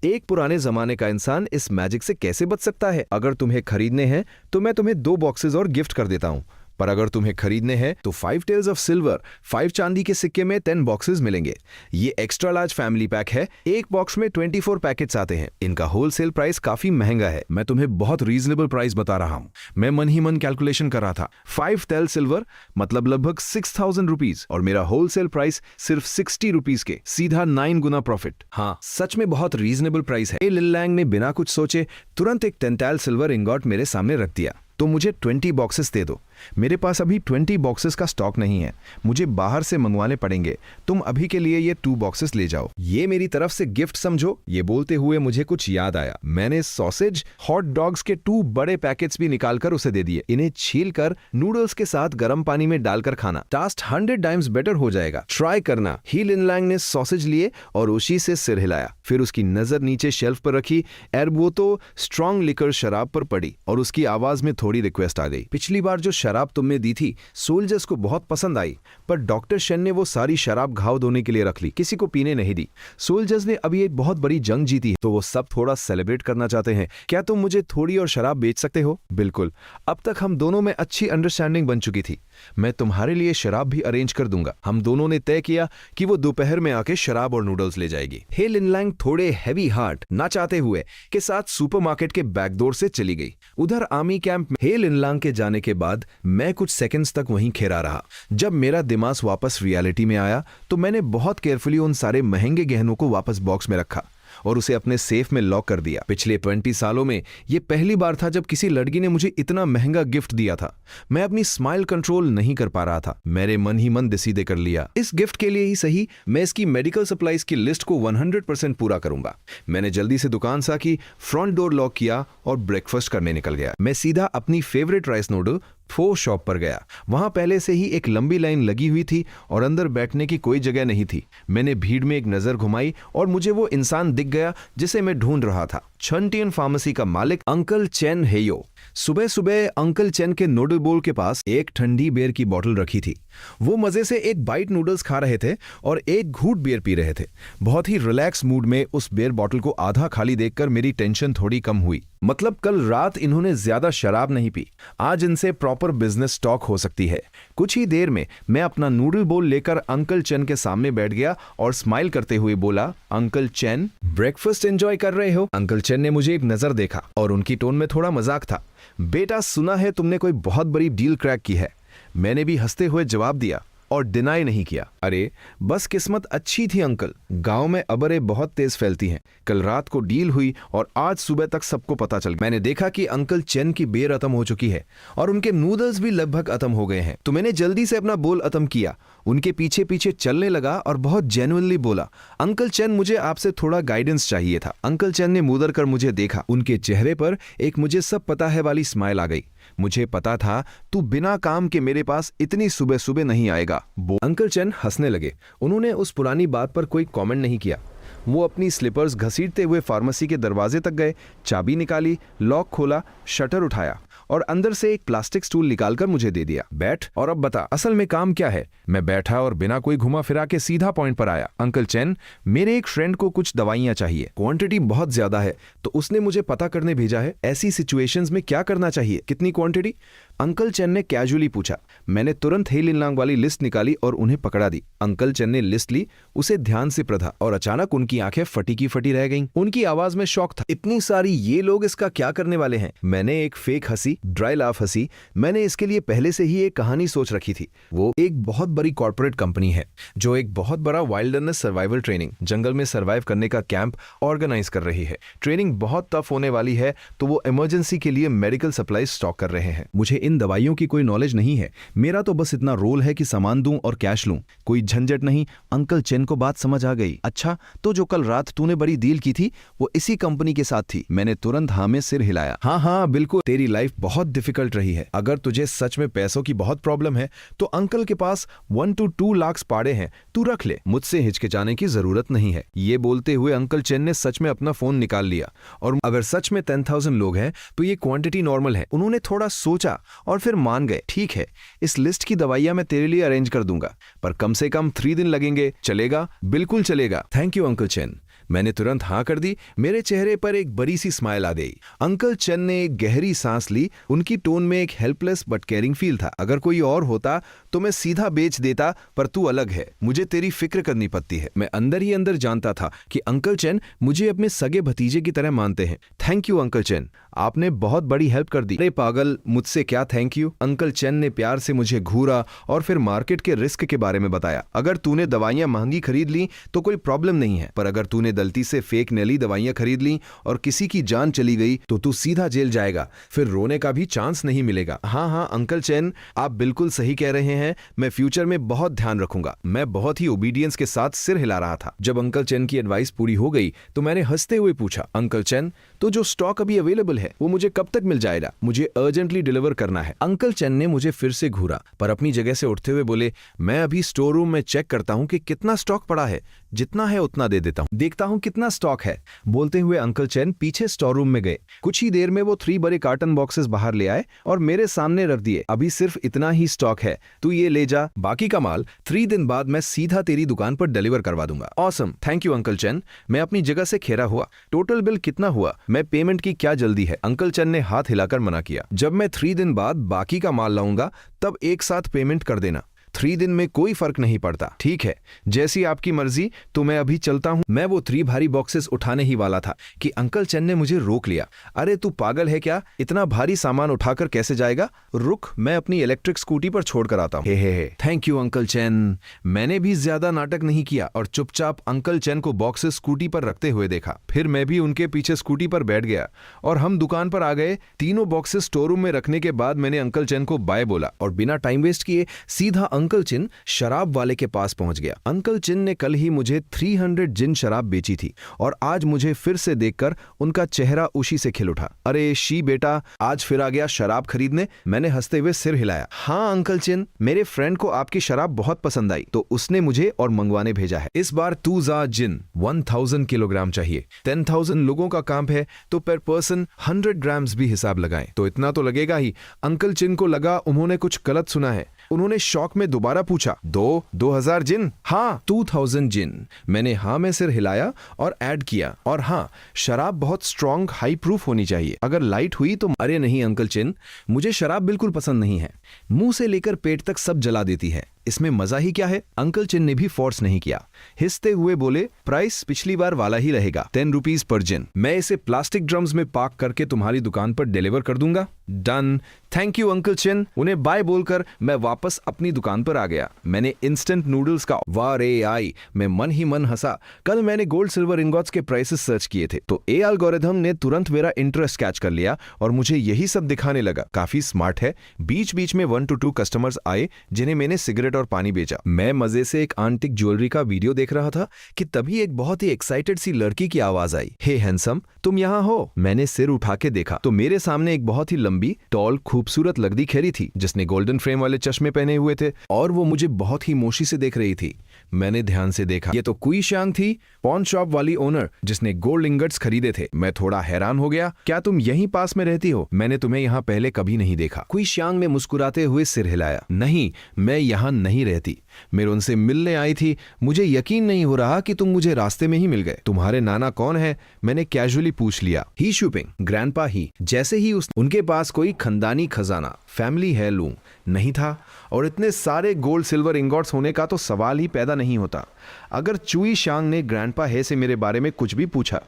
एक पुराने जमाने का इंसान इस मैजिक से कैसे बच सकता है? अगर तुम्हें खरीदने हैं तो मैं तुम्हें 2 बॉक्सेस और गिफ्ट कर देता हूं, पर अगर तुम्हें खरीदने हैं तो 5 टेल्स ऑफ सिल्वर, 5 चांदी के सिक्के में 10 बॉक्सेस मिलेंगे। ये एक्स्ट्रा लार्ज फैमिली पैक है। एक बॉक्स में 24 पैकेट्स आते हैं। इनका होलसेल प्राइस काफी महंगा है। मैं तुम्हें बहुत रीजनेबल प्राइस बता रहा हूं। मैं मन ही मन कैलकुलेशन कर रहा था। 5 टेल सिल्वर मतलब लगभग 6000 रुपीज, और मेरा होलसेल प्राइस सिर्फ 60 रुपीज के, सीधा 9 गुना प्रॉफिट। हाँ, सच में बहुत रीजनेबल प्राइस है। लिनलैंग ने बिना कुछ सोचे तुरंत एक 10 टेल सिल्वर इंगॉट मेरे सामने रख दिया। तो मुझे 20 बॉक्सेस दे दो। मेरे पास अभी 20 बॉक्सेस का स्टॉक नहीं है, मुझे बाहर से मंगवाने पड़ेंगे। तुम अभी के लिए ये 2 बॉक्सेस ले जाओ, ये मेरी तरफ से गिफ्ट समझो। ये बोलते हुए मुझे कुछ याद आया। मैंने सॉसेज हॉट डॉग्स के 2 बड़े पैकेट्स भी निकालकर उसे दे दिए। इन्हें छीलकर नूडल्स के साथ गर्म पानी में डालकर खाना, टास्ट 100 टाइम्स बेटर हो जाएगा। ट्राई करना। ही लिनलैंग ने सॉसेज लिए और उसी से सिर हिलाया। फिर उसकी नजर नीचे शेल्फ पर रखी। वो तो स्ट्रॉन्ग लिकर शराब पर पड़ी और उसकी आवाज में थोड़ी रिक्वेस्ट आ गई। पिछली बार जो शराब तुमने दी थी सोल्जर्स को बहुत पसंद आई, पर डॉक्टर शेन ने वो सारी शराब घाव धोने के लिए रख ली, किसी को पीने नहीं दी। सोल्जर्स ने अभी एक बहुत बड़ी जंग जीती है, तो वो सब थोड़ा सेलिब्रेट करना चाहते हैं। क्या तुम मुझे थोड़ी और शराब बेच सकते हो? बिल्कुल। अब तक हम दोनों में अच्छी अंडरस्टैंडिंग बन चुकी थी। मैं तुम्हारे लिए शराब भी अरेंज कर दूंगा। हम दोनों ने तय किया कि वो दोपहर में आके शराब और नूडल्स ले जाएगी। हे लिनलैंग थोड़े हैवी हार्ट ना चाहते हुए के साथ सुपरमार्केट के बैकडोर से चली गई। उधर आर्मी कैंप में हे लिनलैंग के जाने के बाद मैं कुछ सेकंड्स तक वहीं खेरा रहा। जब मेरा दिमाग वापस रियलिटी में आया तो मैंने बहुत केयरफुली उन सारे महंगे गहनों को वापस बॉक्स में रखा और उसे अपने सेफ में लॉक कर दिया। पिछले 20 सालों में ये पहली बार था जब किसी लड़की ने मुझे इतना महंगा गिफ्ट दिया था। मैं अपनी स्माइल कंट्रोल नहीं कर पा रहा था। मेरे मन ही मन डिसीजन कर लिया, इस गिफ्ट के लिए ही सही मैं इसकी मेडिकल सप्लाईज की लिस्ट को 100% पूरा करूंगा। मैंने जल्दी से दुकान सा की, फ्रंट डोर लॉक किया और ब्रेकफास्ट करने निकल गया। मैं सीधा अपनी फेवरेट राइस नूडल फो शॉप पर गया। वहां पहले से ही एक लंबी लाइन लगी हुई थी और अंदर बैठने की कोई जगह नहीं थी। मैंने भीड़ में एक नजर घुमाई और मुझे वो इंसान दिख गया जिसे मैं ढूंढ रहा था। छनटियन फार्मेसी का मालिक अंकल चेन हेयो। सुबह सुबह अंकल चेन के नूडल बोल के पास एक ठंडी बियर की बोतल रखी थी। वो मजे से एक बाइट नूडल्स खा रहे थे और एक घूंट बियर पी रहे थे। बहुत ही रिलैक्स मूड में उस बियर बोतल को आधा खाली देखकर मेरी टेंशन थोड़ी कम हुई। मतलब कल रात इन्होंने ज्यादा शराब नहीं पी, आज इनसे प्रॉपर बिजनेस स्टॉक हो सकती है। कुछ ही देर में मैं अपना नूडल बोल लेकर अंकल चेन के सामने बैठ गया और स्माइल करते हुए बोला, अंकल चेन ब्रेकफास्ट एंजॉय कर रहे हो? अंकल चेन ने मुझे एक नजर देखा और उनकी टोन में थोड़ा मजाक था। बेटा सुना है तुमने कोई बहुत बड़ी डील क्रैक की है। मैंने भी हंसते हुए जवाब दिया और डिनाई नहीं किया। अरे बस किस्मत अच्छी थी अंकल, गांव में अबरें बहुत तेज फैलती हैं। कल रात को डील हुई और आज सुबह तक सबको पता चल गया। मैंने देखा कि अंकल चेन की बेर खत्म हो चुकी है और उनके नूडल्स भी लगभग खत्म हो गए हैं। तो मैंने जल्दी से अपना बोल खत्म किया, उनके पीछे पीछे चलने लगा और बहुत जेन्युइनली बोला, अंकल चेन मुझे आपसे थोड़ा गाइडेंस चाहिए था। अंकल चेन ने मुदर कर मुझे देखा। उनके चेहरे पर एक मुझे सब पता है वाली स्माइल आ गई। मुझे पता था तू बिना काम के मेरे पास इतनी सुबह सुबह नहीं आएगा। अंकल चेन हंसने लगे। उन्होंने उस पुरानी बात पर कोई कमेंट नहीं किया। वो अपनी स्लीपर्स घसीटते हुए फार्मेसी के दरवाजे तक गए, चाबी निकाली, लॉक खोला, शटर उठाया और अंदर से एक प्लास्टिक स्टूल निकालकर मुझे दे दिया। बैठ और अब बता असल में काम क्या है। मैं बैठा और बिना कोई घुमा फिरा के सीधा पॉइंट पर आया। अंकल चेन मेरे एक फ्रेंड को कुछ दवाइयां चाहिए, क्वांटिटी बहुत ज्यादा है, तो उसने मुझे पता करने भेजा है ऐसी सिचुएशंस में क्या करना चाहिए। कितनी क्वांटिटी? अंकल चेन ने कैजुअली पूछा। मैंने तुरंत हे लिनलांग वाली लिस्ट निकाली और उन्हें पकड़ा दी। अंकल चेन ने लिस्ट ली, उसे ध्यान से पढ़ा और अचानक उनकी आंखें फटी की फटी रह गईं। उनकी आवाज में शौक था। इतनी सारी, ये लोग इसका क्या करने वाले हैं? मैंने एक फेक हंसी, ड्राई लाफ हंसी। मैंने इसके लिए पहले से ही एक कहानी सोच रखी थी। वो एक बहुत बड़ी कॉर्पोरेट कंपनी है जो एक बहुत बड़ा वाइल्डरनेस सर्वाइवल ट्रेनिंग, जंगल में सर्वाइव करने का कैंप ऑर्गेनाइज कर रही है। ट्रेनिंग बहुत टफ होने वाली है, तो वो इमरजेंसी के लिए मेडिकल सप्लाई स्टॉक कर रहे हैं। मुझे इन दवाइयों की कोई नॉलेज नहीं है, मेरा तो बस इतना रोल है कि सामान दूं और कैश लूं, कोई झंझट नहीं। अंकल चेन को बात समझ आ गई। अच्छा, तो जो कल रात तूने बड़ी डील की थी वो इसी कंपनी के साथ थी? मैंने तुरंत हाँ में सिर हिलाया। हाँ हाँ बिल्कुल, तेरी लाइफ बहुत डिफिकल्ट रही है। अगर तुझे सच में पैसों की बहुत प्रॉब्लम है तो अंकल के पास 1 to 2 लाख पड़े हैं, तू रख ले, मुझसे हिचकिचाने की जरूरत नहीं है। ये बोलते हुए अंकल चेन ने सच में अपना फोन निकाल लिया। और अगर सच में 10,000 लोग हैं तो ये क्वांटिटी नॉर्मल है। उन्होंने थोड़ा सोचा और फिर मान गए। ठीक है, इस लिस्ट की दवाइयां मैं तेरे लिए अरेंज कर दूंगा, पर कम से कम 3 दिन लगेंगे। चलेगा? बिल्कुल चलेगा। Thank you uncle Chen. मैंने तुरंत हाँ कर दी। मेरे चेहरे पर एक बड़ी सी स्माइल आ गई। अंकल चेन ने एक गहरी सांस ली। उनकी टोन में एक हेल्पलेस बट केयरिंग फील था। अगर कोई और होता तो मैं सीधा बेच देता, पर तू अलग है, मुझे तेरी फिक्र करनी पड़ती है। मैं अंदर ही अंदर जानता था कि अंकल चेन मुझे अपने सगे भतीजे की तरह मानते हैं। थैंक यू अंकल चेन, आपने बहुत बड़ी हेल्प कर दी। अरे पागल, मुझसे क्या थैंक यू। अंकल चेन ने प्यार से मुझे घूरा और फिर मार्केट के रिस्क के बारे में बताया। अगर तूने दवाइयां महंगी खरीद ली तो कोई प्रॉब्लम नहीं है, पर अगर तूने गलती से फेक नली दवाइयां खरीद ली और किसी की जान चली गई तो तू सीधा जेल जाएगा, फिर रोने का भी चांस नहीं मिलेगा। हाँ हाँ अंकल चेन, आप बिल्कुल सही कह रहे हैं, मैं फ्यूचर में बहुत ध्यान रखूंगा। मैं बहुत ही ओबीडियंस के साथ सिर हिला रहा था। जब अंकल चेन की एडवाइस पूरी हो गई तो मैंने हंसते हुए पूछा, अंकल चेन, तो जो स्टॉक अभी अवेलेबल है वो मुझे कब तक मिल जाएगा? मुझे अर्जेंटली डिलीवर करना है। अंकल चेन ने मुझे फिर से घूरा, पर अपनी जगह से उठते हुए बोले, मैं अभी स्टोर रूम में चेक करता हूं कि कितना स्टॉक पड़ा है, जितना है उतना दे देता हूं, देखता हूं कितना स्टॉक है। बोलते हुए अंकल चेन पीछे स्टोर रूम में गए। कुछ ही देर में वो 3 बड़े कार्टन बॉक्सेस बाहर ले आए और मेरे सामने रख दिए। अभी सिर्फ इतना ही स्टॉक है, तू ये ले जा, बाकी का माल 3 दिन बाद मैं सीधा तेरी दुकान पर डिलीवर करवा दूंगा। Awesome, thank you uncle chain. मैं अपनी जगह से खेरा हुआ। टोटल बिल कितना हुआ? मैं पेमेंट की क्या जल्दी है? अंकल चेन ने हाथ हिलाकर मना किया। जब मैं 3 दिन बाद बाकी का माल लाऊंगा तब एक साथ पेमेंट कर देना। 3 दिन में कोई फर्क नहीं पड़ता। ठीक है, जैसी आपकी मर्जी, तो मैं अभी चलता हूं। मैं वो 3 भारी बॉक्सेस उठाने ही वाला था कि अंकल चेन ने मुझे रोक लिया। अरे तू पागल है क्या? इतना भारी सामान उठाकर कैसे जाएगा? रुक, मैं अपनी इलेक्ट्रिक स्कूटी पर छोड़कर आता हूं। Hey. Thank you uncle Chen. मैंने भी ज्यादा नाटक नहीं किया और चुपचाप अंकल चेन को बॉक्सेस स्कूटी पर रखते हुए देखा। फिर मैं भी उनके पीछे स्कूटी पर बैठ गया और हम दुकान पर आ गए। तीनों बॉक्सेस स्टोर रूम में रखने के बाद मैंने अंकल चेन को बाय बोला और बिना टाइम वेस्ट किए सीधा अंकल चिन शराब वाले के पास पहुंच गया। अंकल चिन ने कल ही मुझे 300 जिन शराब बेची थी और आज मुझे फिर से देखकर उनका चेहरा उसी से खिल उठा। अरे शी बेटा, आज फिर आ गया शराब खरीदने? मैंने हंसते हुए सिर हिलाया। हाँ अंकल चिन, मेरे फ्रेंड को आपकी शराब बहुत पसंद आई तो उसने मुझे और मंगवाने भेजा है। इस बार तू जा जिन 1000 किलोग्राम चाहिए। 10,000 लोगों का काम है तो पर पर्सन 100 ग्राम्स भी हिसाब लगाएं तो इतना तो लगेगा ही। अंकल चिन को लगा उन्होंने कुछ गलत सुना है। उन्होंने शौक में दोबारा पूछा, 2000 जिन? हाँ 2000 जिन। मैंने हाँ में सिर हिलाया और ऐड किया। और हाँ, शराब बहुत स्ट्रॉन्ग हाई प्रूफ होनी चाहिए, अगर लाइट हुई तो। अरे नहीं अंकल चिन, मुझे शराब बिल्कुल पसंद नहीं है, मुंह से लेकर पेट तक सब जला देती है, इसमें मजा ही क्या है? अंकल चिन ने भी फोर्स नहीं किया, हिसते हुए बोले, प्राइस पिछली बार वाला ही रहेगा, 10 रुपीज पर जिन। मैं इसे प्लास्टिक ड्रम्स में पैक करके तुम्हारी दुकान पर डिलीवर कर दूंगा। डन। थैंक यू अंकल चिन। उन्हें बाय बोलकर मैं वापस अपनी दुकान पर आ गया। मैंने इंस्टेंट नूडल्स का वाह रे आई, मैं मन ही मन हंसा। कल मैंने गोल्ड सिल्वर इंगॉट्स के प्राइसेस सर्च किए थे तो ए एल्गोरिथम ने तुरंत मेरा इंटरेस्ट कैच कर लिया और मुझे यही सब दिखाने लगा। काफी स्मार्ट है। बीच बीच में 1 to 2 कस्टमर्स आए जिन्हें मैंने सिगरेट और पानी बेचा। मैं मजे से एक आंटिक ज्वेलरी का वीडियो देख रहा था कि तभी एक बहुत ही एक्साइटेड सी लड़की की आवाज आई, हे हैंडसम, तुम यहाँ हो? मैंने सिर उठा के देखा तो मेरे सामने एक बहुत ही लंबी, टॉल, खूबसूरत लड़की खड़ी थी जिसने गोल्डन फ्रेम वाले चश्मे पहने हुए थे और वो मुझे बहुत ही मोशी से देख रही थी। मैंने ध्यान से देखा, ये तो कुई शांग थी, पॉन शॉप वाली ओनर जिसने गोल्ड इंगट्स खरीदे थे। मैं थोड़ा हैरान हो गया, क्या तुम यहीं पास में रहती हो? मैंने तुम्हें यहाँ पहले कभी नहीं देखा। कुई शांग ने मुस्कुराते हुए सिर हिलाया, नहीं, मैं यहाँ नहीं रहती, मैं उनसे मिलने आई थी। मुझे यकीन नहीं हो रहा कि तुम मुझे रास्ते में ही मिल गए। तुम्हारे नाना कौन है? मैंने कैजुअली पूछ लिया। ही शूपिंग, ग्रैंडपा ही। जैसे ही उनके पास कोई खानदानी खजाना, फैमिली हेirloom नहीं था और इतने सारे गोल्ड सिल्वर इंगॉट्स होने का तो सवाल ही पैदा नहीं होता। अगर चुई शांग ने ग्रैंडपा है से मेरे बारे में कुछ भी पूछा,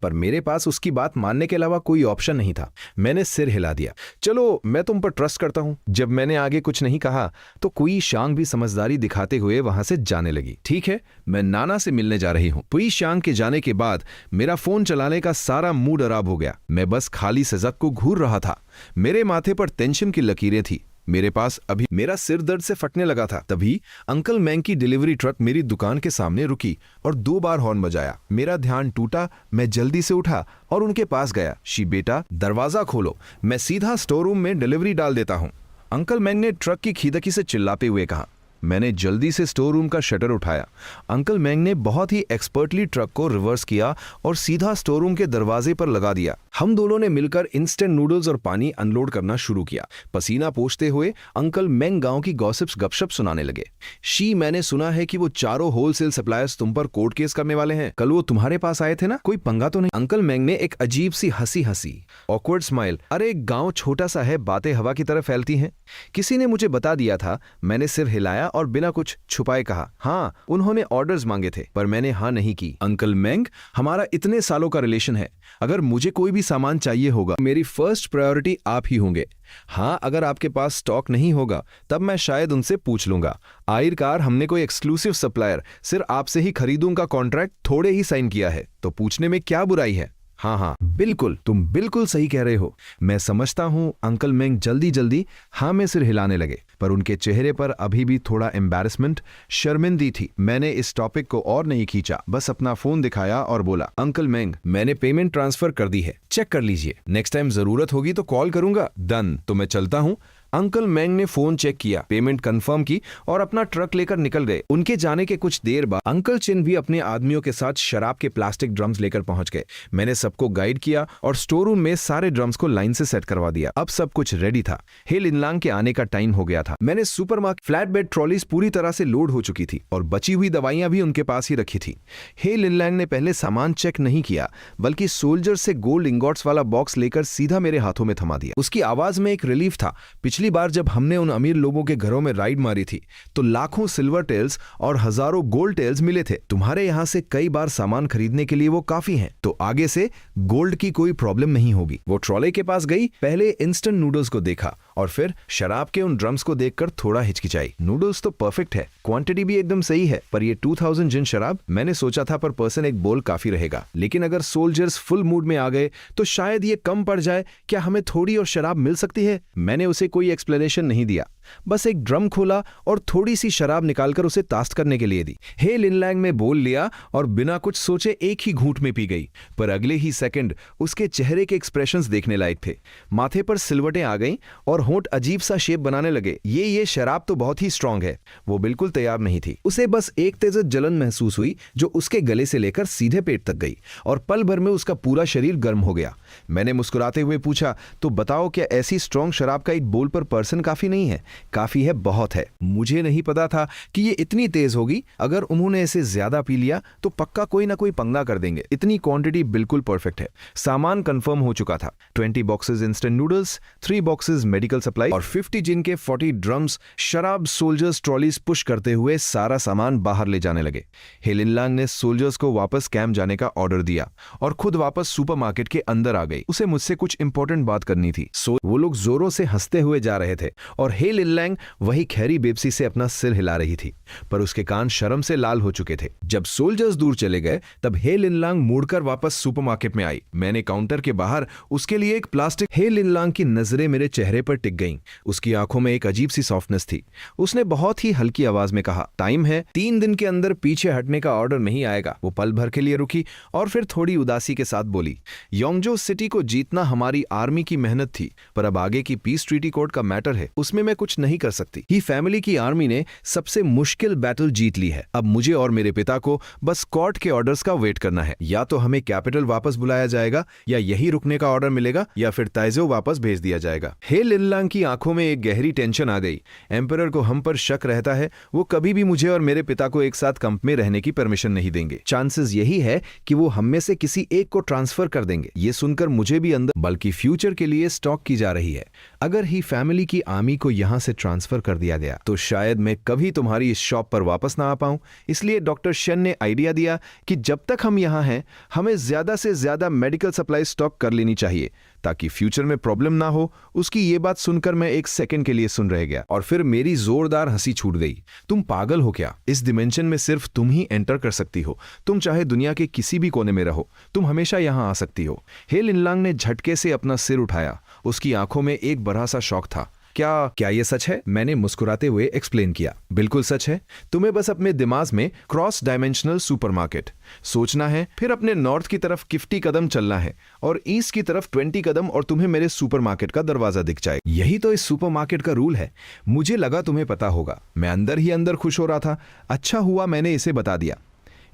पर मेरे पास उसकी बात मानने के अलावा कोई ऑप्शन नहीं था। मैंने सिर हिला दिया। चलो, मैं तुम पर ट्रस्ट करता हूं। जब मैंने आगे कुछ नहीं कहा तो पुई शांग भी समझदारी दिखाते हुए वहां से जाने लगी। ठीक है, मैं नाना से मिलने जा रही हूं। पुई शांग के जाने के बाद मेरा फोन चलाने का सारा मूड खराब हो गया। मैं बस खाली सजग को घूर रहा था। मेरे माथे पर टेंशन की लकीरें थी। मेरे पास अभी मेरा सिर दर्द से फटने लगा था। तभी अंकल मैंग की डिलीवरी ट्रक मेरी दुकान के सामने रुकी और 2 बार हॉर्न बजाया। मेरा ध्यान टूटा। मैं जल्दी से उठा और उनके पास गया। शी बेटा, दरवाजा खोलो, मैं सीधा स्टोर रूम में डिलीवरी डाल देता हूं, अंकल मैंग ने ट्रक की खिड़की से चिल्लाते हुए कहा। मैंने जल्दी से स्टोर रूम का शटर उठाया। अंकल मैंग ने बहुत ही एक्सपर्टली ट्रक को रिवर्स किया और सीधा स्टोर रूम के दरवाजे पर लगा दिया। हम दोनों ने मिलकर इंस्टेंट नूडल्स और पानी अनलोड करना शुरू किया। पसीना पोंछते हुए अंकल मैंग गांव की गॉसिप्स गपशप सुनाने लगे। शी, मैंने सुना है कि वो चारों होलसेल सप्लायर्स तुम पर कोर्ट केस करने वाले हैं। कल वो तुम्हारे पास आए थे ना? कोई पंगा तो नहीं? अंकल मैंग ने एक अजीब सी हंसी ऑकवर्ड स्माइल। अरे गांव छोटा सा है, बातें हवा की तरह फैलती हैं। किसी ने मुझे बता दिया था। मैंने सिर हिलाया और बिना कुछ छुपाए कहा, हाँ, उन्होंने ऑर्डर्स मांगे थे पर मैंने हाँ नहीं की। अंकल मैंग, हमारा इतने सालों का रिलेशन है। अगर मुझे कोई भी सामान चाहिए होगा, मेरी फर्स्ट प्रायोरिटी आप ही होंगे। हाँ, अगर आपके पास स्टॉक नहीं होगा तब मैं शायद उनसे पूछ लूंगा। आखिरकार हमने कोई एक्सक्लूसिव सप्लायर सिर्फ आपसे ही खरीदूंगा कॉन्ट्रैक्ट थोड़े ही साइन किया है, तो पूछने में क्या बुराई है? हाँ, बिल्कुल, तुम बिल्कुल सही कह रहे हो। मैं समझता हूं। अंकल मैंग जल्दी हाँ में सिर हिलाने लगे, पर उनके चेहरे पर अभी भी थोड़ा एम्बैरेसमेंट, शर्मिंदगी थी। मैंने इस टॉपिक को और नहीं खींचा, बस अपना फोन दिखाया और बोला, अंकल मैंग, मैंने पेमेंट ट्रांसफर कर दी है, चेक कर लीजिए। नेक्स्ट टाइम जरूरत होगी तो कॉल करूंगा। डन, तो मैं चलता हूं। अंकल मैंग ने फोन चेक किया, पेमेंट कंफर्म की और अपना ट्रक लेकर निकल गए। उनके जाने के कुछ देर बाद अंकल चिन भी अपने आदमियों के साथ शराब के प्लास्टिक ड्रम्स लेकर पहुंच गए। मैंने सबको गाइड किया और स्टोर रूम में सारे ड्रम्स को लाइन से सेट करवा दिया। अब सब कुछ रेडी था। हे लिनलांग के आने का टाइम हो गया था। मैंने सुपरमार्केट फ्लैट बेड ट्रॉलीज पूरी तरह से लोड हो चुकी थी और बची हुई दवाइयां भी उनके पास ही रखी थी। हे लिनलांग ने पहले सामान चेक नहीं किया, बल्कि सोल्जर से गोल्ड इंगॉट्स वाला बॉक्स लेकर सीधा मेरे हाथों में थमा दिया। उसकी आवाज में एक रिलीफ था। पिछली बार जब हमने उन अमीर लोगों के घरों में राइड मारी थी तो लाखों सिल्वर टेल्स और हजारों गोल्ड टेल्स मिले थे। तुम्हारे यहां से कई बार सामान खरीदने के लिए वो काफी हैं, तो आगे से गोल्ड की कोई प्रॉब्लम नहीं होगी। वो ट्रॉले के पास गई, पहले इंस्टेंट नूडल्स को देखा और फिर शराब के उन ड्रम्स को देखकर थोड़ा हिचकिचाई। नूडल्स तो परफेक्ट है, क्वांटिटी भी एकदम सही है, पर ये 2000 जिन शराब मैंने सोचा था पर पर्सन एक बोल काफी रहेगा। लेकिन अगर सोल्जर्स फुल मूड में आ गए तो शायद ये कम पड़ जाए। क्या हमें थोड़ी और शराब मिल सकती है? मैंने उसे कोई एक्सप्लेनेशन नहीं दिया, बस एक ड्रम खोला और थोड़ी सी शराब निकालकर उसे तास्ट करने के लिए दी। हे लिनलैंग में बोल लिया और बिना कुछ सोचे एक ही घूंट में पी गई। पर अगले ही सेकंड उसके चेहरे के एक्सप्रेशंस देखने लायक थे। माथे पर सिलवटें आ गईं और होंठ अजीब सा शेप बनाने लगे। ये शराब तो बहुत ही स्ट्रांग है। वो बिल्कुल तैयार नहीं थी। उसे बस एक तेज जलन महसूस हुई जो उसके गले से लेकर सीधे पेट तक गई और पल भर में उसका पूरा शरीर गर्म हो गया। मैंने मुस्कुराते हुए पूछा, तो बताओ, क्या ऐसी स्ट्रांग शराब का एक बोल पर पर्सन काफी नहीं है? काफी है, बहुत है। मुझे नहीं पता था कि ये इतनी तेज होगी। अगर उन्होंने इसे ज्यादा पी लिया तो पक्का कोई ना कोई पंगा कर देंगे। इतनी क्वांटिटी बिल्कुल परफेक्ट है। सामान कंफर्म हो चुका था। 20 boxes instant noodles, 3 boxes medical supply और 50 जिन के 40 ड्रम्स शराब। सोल्जर्स ट्रॉलीज पुश करते हुए सारा सामान बाहर ले जाने लगे। हे लिनलांग ने सोल्जर्स को वापस कैंप जाने का ऑर्डर दिया और खुद वापस सुपरमार्केट के अंदर आ गई। उसे मुझसे कुछ इंपॉर्टेंट बात करनी थी। वो लोग जोरों से हंसते हुए जा रहे थे और हे लिनलांग वही खैरी बेबसी से अपना सिर हिला रही थी, पर उसके कान शर्म से लाल हो चुके थे। जब सोल्जर्स दूर चले गए तब हे लिनलांग मुड़कर वापस सुपरमार्केट में आई। मैंने काउंटर के बाहर उसके लिए एक प्लास्टिक। हे लिनलांग की नजरें मेरे चेहरे पर टिक गईं। उसकी आंखों में एक अजीब सी सॉफ्टनेस थी। उसने बहुत ही हल्की आवाज में कहा, टाइम है, 3 दिन के अंदर पीछे हटने का ऑर्डर नहीं आएगा। वो पल भर के लिए रुकी और फिर थोड़ी उदासी के साथ बोली, योंगजो सिटी को जीतना हमारी आर्मी की मेहनत थी, पर अब आगे की पीस ट्रीटी कोर्ट का मैटर है, उसमें मैं कुछ नहीं कर सकती। ही फैमिली की आर्मी ने सबसे मुश्किल बैटल जीत ली है। अब मुझे और मेरे पिता को बस कोर्ट के ऑर्डर्स का वेट करना है। या तो हमें कैपिटल वापस बुलाया जाएगा, या यही रुकने का ऑर्डर मिलेगा, या फिर ताइजो वापस भेज दिया जाएगा। हे लिनलांग की आंखों में एक गहरी टेंशन आ गई। एम्परर को हम पर शक रहता है। वो कभी भी मुझे और मेरे पिता को एक साथ कंप में रहने की परमिशन नहीं देंगे। चांसेस यही है कि वो हम में से किसी एक को ट्रांसफर कर देंगे। ये सुनकर मुझे भी अंदर, बल्कि फ्यूचर के लिए स्टॉक की जा रही है। अगर ही फैमिली की आर्मी को यहाँ से ट्रांसफर कर दिया गया तो शायद मैं कभी तुम्हारी इस शॉप पर वापस ना आ पाऊं। इसलिए डॉक्टर शेन ने आइडिया दिया कि जब तक हम यहाँ हैं हमें ज्यादा से ज्यादा मेडिकल सप्लाई स्टॉक कर लेनी चाहिए ताकि फ्यूचर में प्रॉब्लम ना हो। उसकी ये बात सुनकर मैं एक सेकंड के लिए सुन रह गया और फिर मेरी जोरदार हंसी छूट गई। तुम पागल हो क्या? इस डिमेंशन में सिर्फ तुम ही एंटर कर सकती हो। तुम चाहे दुनिया के किसी भी कोने में रहो, तुम हमेशा यहाँ आ सकती हो। हे लिनलांग ने झटके से अपना सिर उठाया। उसकी आंखों में एक बड़ा सा शौक था। क्या ये सच है? मैंने मुस्कुराते हुए एक्सप्लेन किया। बिल्कुल सच है। तुम्हें बस अपने दिमाग में क्रॉस डायमेंशनल सुपरमार्केट सोचना है, फिर अपने नॉर्थ की तरफ 50 कदम चलना है और ईस्ट की तरफ 20 कदम और तुम्हें मेरे सुपरमार्केट का दरवाजा दिख जाएगा। यही तो इस सुपरमार्केट का रूल है। मुझे लगा तुम्हें पता होगा। मैं अंदर ही अंदर खुश हो रहा था। अच्छा हुआ मैंने इसे बता दिया।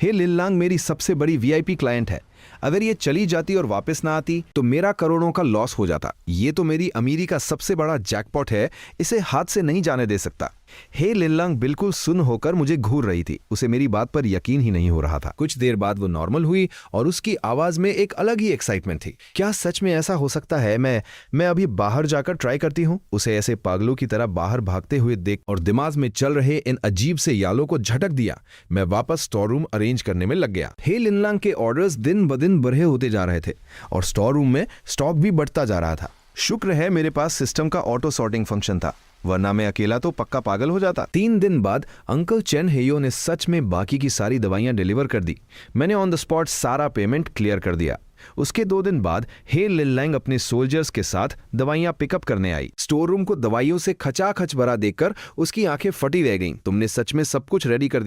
हे लिनलांग मेरी सबसे बड़ी वीआईपी क्लाइंट है। अगर ये चली जाती और वापस ना आती तो मेरा करोड़ों का लॉस हो जाता। ये तो मेरी अमीरी का सबसे बड़ा जैकपॉट है, इसे हाथ से नहीं जाने दे सकता। हे लिनलांग बिल्कुल सुन्न होकर मुझे घूर रही थी। उसे मेरी बात पर यकीन ही नहीं हो रहा था। कुछ देर बाद वो नॉर्मल हुई और उसकी आवाज में एक अलग ही एक्साइटमेंट थी। क्या सच में ऐसा हो सकता है? मैं अभी बाहर जाकर ट्राई करती हूँ। उसे ऐसे पागलों की तरह बाहर भागते हुए देख और दिमाग में चल रहे इन अजीब से यालों को झटक दिया। मैं वापस स्टोर रूम अरेंज करने में लग गया। हे लिनलांग के ऑर्डर्स दिन ब दिन बढ़े होते जा रहे थे और स्टोर रूम में स्टॉक भी बढ़ता जा रहा था। शुक्र है मेरे पास सिस्टम का ऑटो सॉर्टिंग फंक्शन था, वरना मैं अकेला तो पक्का पागल हो जाता। 3 दिन बाद अंकल चेन हेयो ने सच में बाकी की सारी दवाइयां डिलीवर कर दी। मैंने ऑन द स्पॉट सारा पेमेंट क्लियर कर दिया। उसके 2 दिन बाद हे लिनलांग अपने सोल्जर्स के साथ दवाइयां पिकअप करने आई। स्टोर रूम को दवाइयों से खचाखच भरा देखकर उसकी आंखें फटी रह गईं। तुमने सच में सब कुछ रेडी कर दिया।